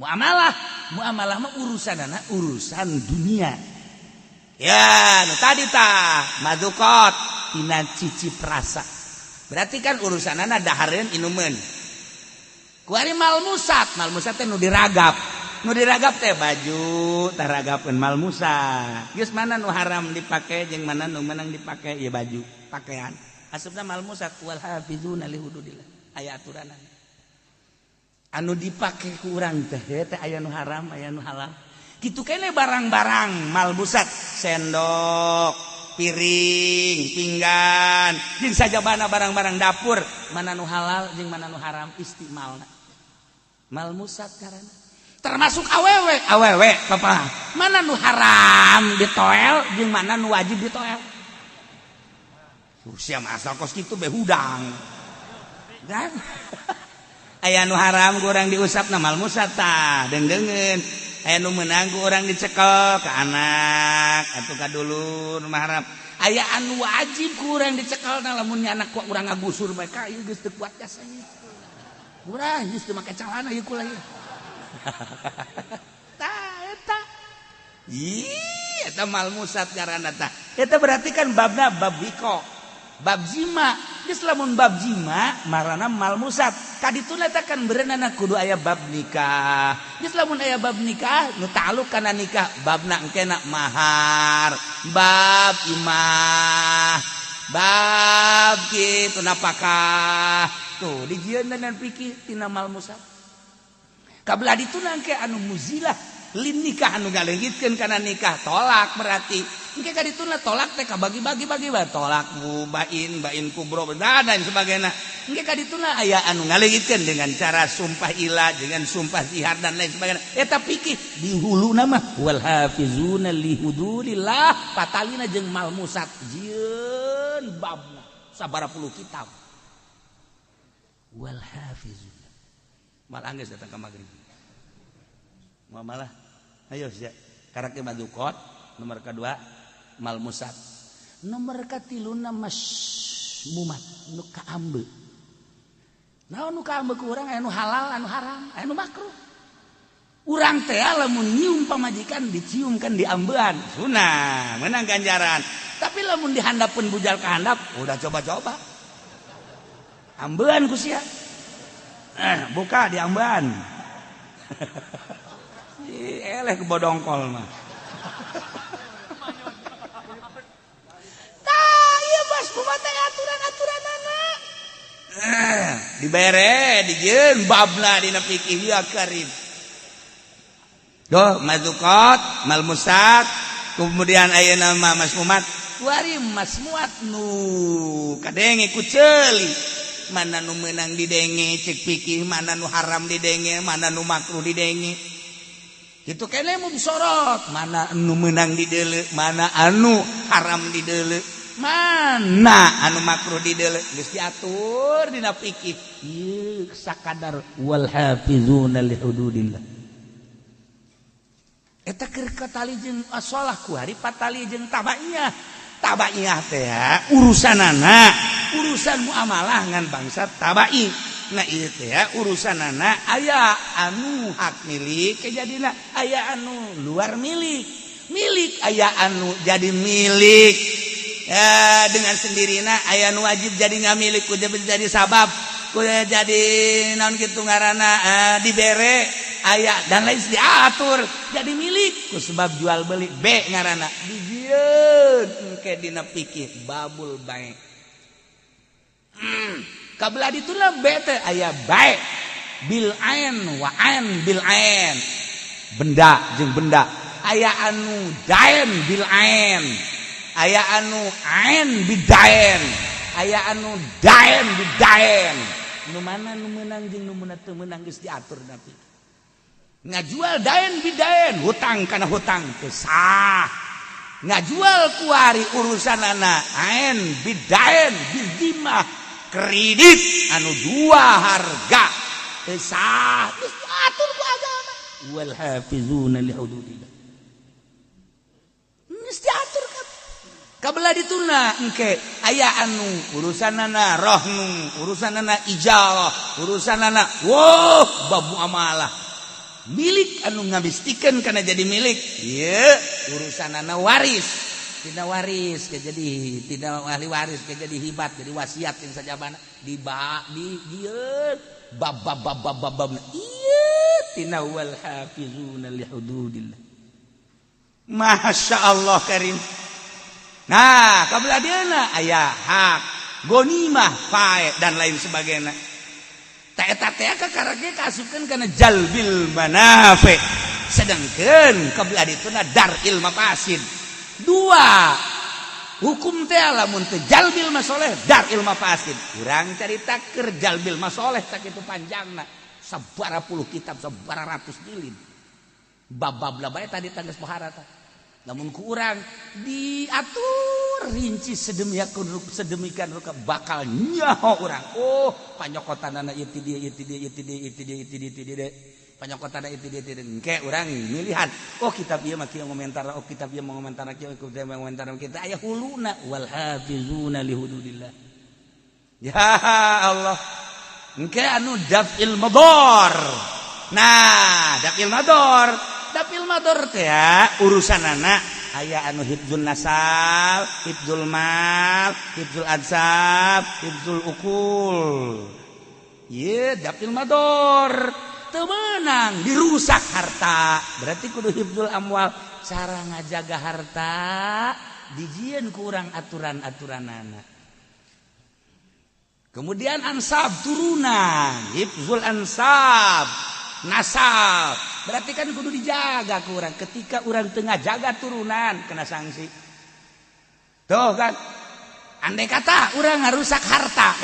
Muamalah mah urusanana urusan dunia. Ya, nu tadi tah madzukot tina cicip rasa. Berarti kan urusanana dahareun inumeun. Ku ari malmusat teh nu diragap. Nu diragap teh baju taragapkeun malmusa. Geus mana nu haram dipake jeung mana nu meunang dipake ieu baju pakaian. Asupna malmusat wal hafizuna li hududillah. Aya aturanna. Anu dipake ku urang teh aya nu haram, aya nu halal. Kitu keneh barang-barang malmusat, sendok, piring, pinggan, jeung sajabana barang-barang dapur, mana nu halal jeung mana nu haram istimalna. Malmusat karana termasuk awewe papa mana nu haram ditoel jeung mana nu wajib ditoel. Sia masa kos kitu be hudang kan. Aya nu haram ku urang diusapna malmusat tah deungeun. Aya nu meunang ku urang dicekel ka anak atuh ka dulur mah haram. Aya anu wajib ku urang dicekelna lamun anak ku urang ngagusur bae ka ieu geus teu kuat jasanya. Urang geus teu make calana ieu kula ieu. Eta malmusat ngaranna tah. Eta berarti kan babna bab wiko, bab jima. Geus lamun bab jima marana malmusat. Kadituna eta kan beunana kudu aya bab nikah. Geus lamun aya bab nikah nu ta'alluq kana nikah babna engkena mahar, bab imah, bab kitu napakah. Tuh dijieun dan pikir tina malmusat. Kabelah dituna engke anu muzilah lin nikah anu ngaleungitkeun kana nikah tolak berarti engke ka dituna tolak teh kabagi-bagi bae tolak bain kubro dan sebagainya. Engke ka dituna aya anu ngaleungitkeun dengan cara sumpah ilah dengan sumpah zihar dan lain sebagainya. Eta pikih di huluna mah wal hafizuna li hududillah patalina jeung malmusat jieun babna sabaraha puluh kitab. Wal hafizuna malah geus datang ka magrib. Muamalah. Ayo sia. Karake madzukot nomor kedua malmusat. Nomor katiluna masmumat nu kaambe. Naon nu kaambe ku urang aya nu halal anu haram, aya nu makruh. Urang teh lamun nyium pamajikan diciumkan di ambean, sunah, meunang ganjaran. Tapi lamun dihandapkeun bujal ka handap, udah coba-coba. Ambean ku sia. Buka di ambean. Eleh ke bodongkol mah. Tah ieu bos kumaha aturan-aturanana. Dibere dijieun babna dina fikih ya karim. doh mazukot malmusat kemudian ayeuna masmumat kuari masmuat nu kadenge ku ceuli mana nu meunang didenge cek pikih mana nu haram didenge mana nu makruh didenge kitu keneh mu disorot mana anu meunang dideuleu mana anu haram dideuleu mana anu makruh dideuleu geus diatur dina fikih ieu sakadar wal hafizuna li hududillah eta keur katali jeung shalah kuari patali jeung tabaiyah teh urusanana urusan muamalah ngan bangsa tabai nah ieu teh urusanana aya anu hak milik kejadina aya anu luar milik aya anu jadi milik dengan sendirina aya anu wajib jadi ngamilik kudu jadi sabab kudu jadi naon kitu ngaranna dibere aya dan lain diatur jadi milik ku sebab jual beli B ngaranna dijieun engke dina fikih babul bae kabelah dituna B teh aya bae bil ain wa ain bil ain benda jeung benda aya anu daen bil ain aya anu ain bidaen aya anu daen bidaen nu mana nu meunang jeung nu teu meunang geus diatur napi ngajual daen bidaen hutang kana hutang teu sah ngajual kuari urusanana ain bidaen bizimah kredit anu dua harga teu sah geus diatur ku agama wal hafizuna li hududillah geus diatur kabelah dituna engke aya anu urusanana rohnu urusanana ijarah urusanana bab muamalah milik anu ngabistikeun kana jadi milik ieu urusanana waris tina waris ke jadi tina ahli waris ke jadi hibat jadi wasiat yang sajabana di dieu bab ieu tina wal hafizuna li hududillah masyaallah karim. Nah, kabelah dieuna aya hak, gonimah, fae dan lain sebagainya. Ta eta teh kakarage kaasupkeun kana jalbil manafi. Sedengkeun kabelah dituna daril mafasid. Dua hukum teh lamun teh jalbil masoleh, daril mafasid. Urang carita keur jalbil masoleh sakitu panjangna. Sabaraha puluh kitab, sabaraha ratus jilid. Bab-bab lah bae tadi tangges pohara tah. Namun ku urang diatur rinci sedemikian rupa bakal nyaho urang. Oh, panyokotanana ieu ti dieu panyokotanana ieu ti dieu engke urang milihan. Oh, kitab ieu mah kieu ngomentar, oh kitab ieu ngomentar kieu ngomentar kita aya huluna wal hafizuna li hududillah. Ya Allah. Engke anu daf'il madar. Nah, daf'il madar teh urusanana aya anu hifdzul nasab, hifdzul mal, hifdzul adsab, hifdzul ukul. Ieu daf'il madar teu meunang dirusak harta. Berarti kudu hifdzul amwal, cara ngajaga harta dijieun ku urang aturan-aturanana. Kemudian ansab turunan, hifdzul ansab, nasab. Berarti kan kudu dijaga ku urang. Ketika urang tengah jaga turunan kena sanksi. Tuh kan. Andai kata urang ngarusak harta.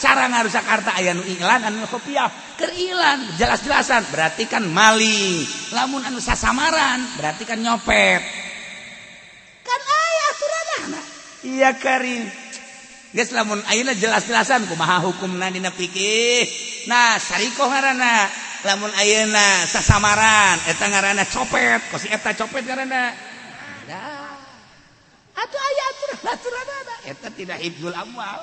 Cara ngarusak harta aya nu iklan anu kopiah. Keur iklan jelas-jelasan berarti kan maling. Lamun anu sasamaran berarti kan nyopet. Kan aya aturanana. Iya karim. Geus lamun ayeuna jelas-jelasan kumaha hukumna dina fikih. Nah, sarikoh ngaranna. Lamun ayeuna sasamaran eta ngaranna copet, kosi eta copet ngaranna. Dah. Atuh aya aturan-aturanna eta tidak hifdzul amwal.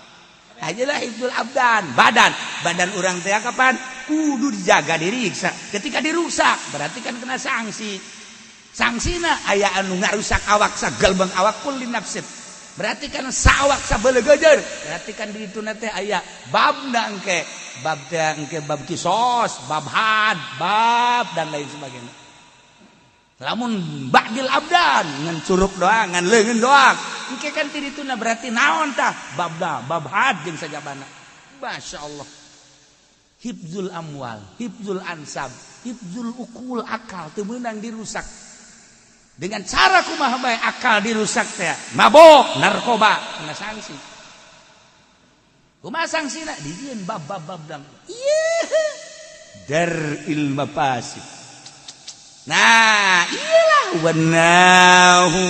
Ajalah hifdzul abdan, badan urang teh kapan kudu dijaga diriksa. Ketika dirusak berarti kan kena sanksi. Sangsina aya anu ngarusak awak sagalbang awak kulli nafsin. Berarti kan sawak sabelegejer. Berarti kan di dituna teh aya babna engke. Bab teh engke bab kisos, bab had, bab dan lain sebagainya. Lamun ba'dil abdan ngan curug doang, ngan leungeun doang. Engke kan ti dituna berarti naon tah? Babda, bab had jeung sajabana. Masyaallah. hibzul amwal, hibzul ansab, hibzul ukul, akal teu meunang dirusak. Dengan cara kumaha bae akal dirusak teh, mabok, narkoba, kena sanksi. Kumaha sangsina? Dijieun bab-bab dang. Ieu daril mafasid. Nah, iyalah wannahuna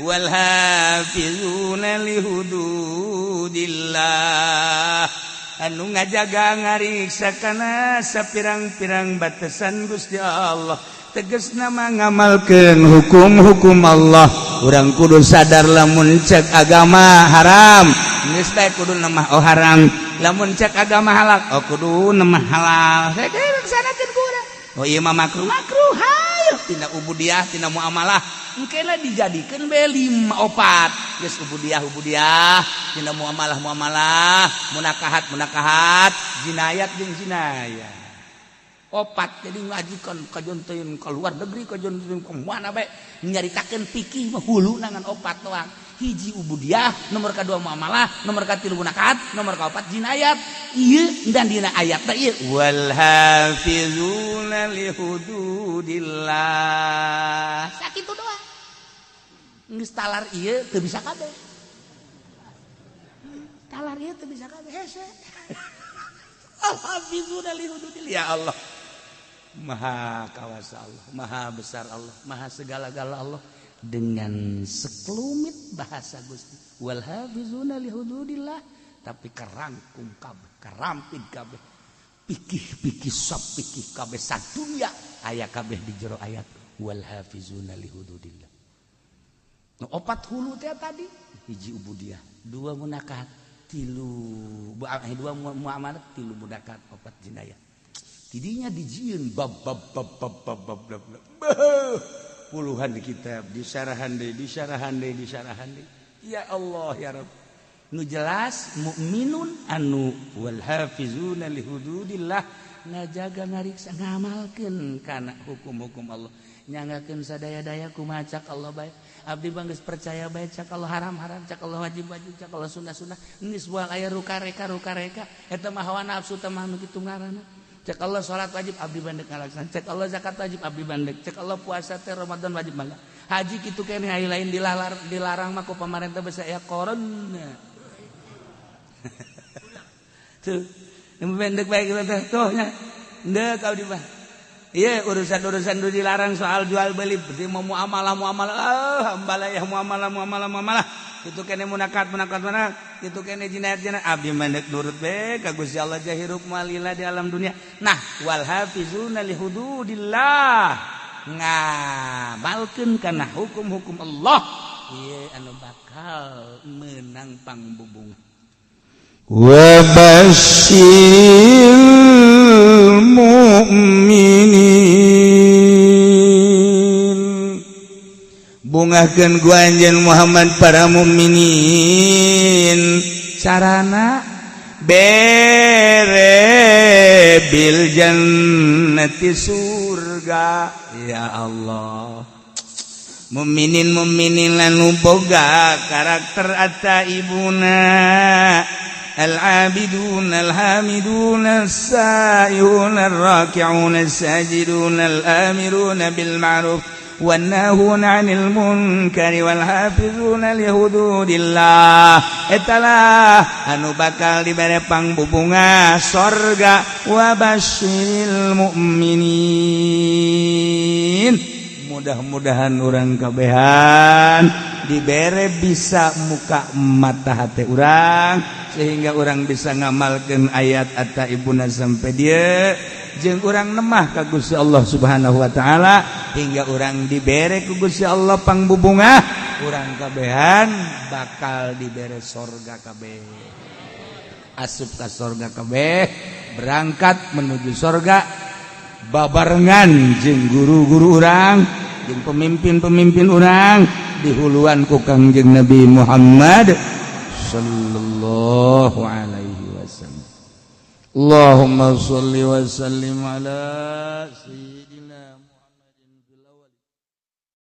wal hafizuna li hududillah. Anu ngajaga ngariksa kana sapirang-pirang batasan Gusti Allah. Tegasna mah ngamalkeun hukum-hukum Allah. Urang kudu sadar lamun cek agama haram, geus bae kudu mah haram. Lamun cek agama halal, kudu mah halal. Saeukeun sanakeun ku urang. Oh ieu mah makruh hayu tina ubudiyah tina muamalah. Engkeuna dijadikeun bae 5 4. Geus ubudiyah tina muamalah munakahat jinayat jeung jinayah. 4 jadi ngajikan kajonteun ka luar negeri kajonteun ka mana bae nyaritakeun fikih mah hulu nangan 4 doang. Hiji ubudiyah, nomor kedua muamalah, nomor katilu munakahat, nomor kaopat jinayat. Ieu dan dina ayat teh ieu wal hafizuna li hududillah. Sakitu doang. Geus talar ieu teu bisa kabeh. Talar ieu teu bisa kabeh hese. Al hafizuna li hududillah. Ya Allah. Maha kawasa Allah, maha besar Allah, maha segala-gala Allah. Dengan sekelumit bahasa Gusti wal hafizuna li hududillah, tapi kerangkum kabeh, karampid kabeh, pikih sop pikih kabeh sadunya aya kabeh di jero ayat wal hafizuna li hududillah. No 4 hulu teh tadi hiji ubudiyah, 2 munakahat, 3 muamalah, 3 mudakat, 4 jinayah. Tidinya dijieun bab puluhan di kitab disarahan deui. Ya Allah ya Rabb. Nu jelas mukminun anu wal hafizuna li hududillah ngajaga ngariksa ngamalkeun kana hukum-hukum Allah. Nyangakeun sadaya-daya kumaha cak Allah bae. Abdi bang geus percaya bae cak Allah haram-haram, cak Allah wajib-wajib, cak Allah sunah-sunah. Geus moal aya ruka-reka eta mah hawa nafsu teh mah nu kitu ngaranna. Cek Allah sholat wajib abdi bandek ngalaksan, cek Allah zakat wajib abdi bandek, cek Allah puasa teh Ramadan wajib mangga. Haji kitu keneh aya lain dilarang mah ku pamarentah basa aya corona. Tuh, bandek bae kitu teh tuh nya. Henteu kau di mah. Ieu urusan-urusan dilarang soal jual beli, berarti mau muamalah. Hambalah ya muamalah. Kitu keneh munakat mana. Kitu keneh jinayat abdi mandek nurut bae ka Gusti Allah jahiruk malila di alam dunia. Nah, wal hafizuna li hududillah. Ngamalkeun kana hukum-hukum Allah. Ieu anu bakal meunang pangbubung. Wa basyiril mu'minin. Bungakeun ku anjeun Muhammad para mukminin sarana bere bil jannati surga. Ya Allah, mukminin anu boga karakter at-taibuna al-abiduna al-hamiduna as-saihuna ar-raki'una as-sajiduna al-amiruna bil ma'ruf wan-nahuna 'anil munkari wal hafizuna li hududillah. Etalah anu bakal dibere pangbubunga sorga. Wa basyiril mu'minin. Mudah-mudahan urang kabehan dibere bisa muka mata hati urang sehingga urang bisa ngamalkeun ayat at-taibuna sampai dia jeung urang nemah ka Gusti Allah Subhanahu wa taala hingga urang dibere ku Gusti Allah pangbubunga. Urang kabehan bakal dibere sorga kabeh, asup ka sorga kabeh, berangkat menuju sorga babarengan jeung guru-guru urang jeung pemimpin-pemimpin urang di huluan ku Kangjeng Nabi Muhammad sallallahu alaihi wasallam. Allahumma shalli wa sallim ala sayyidina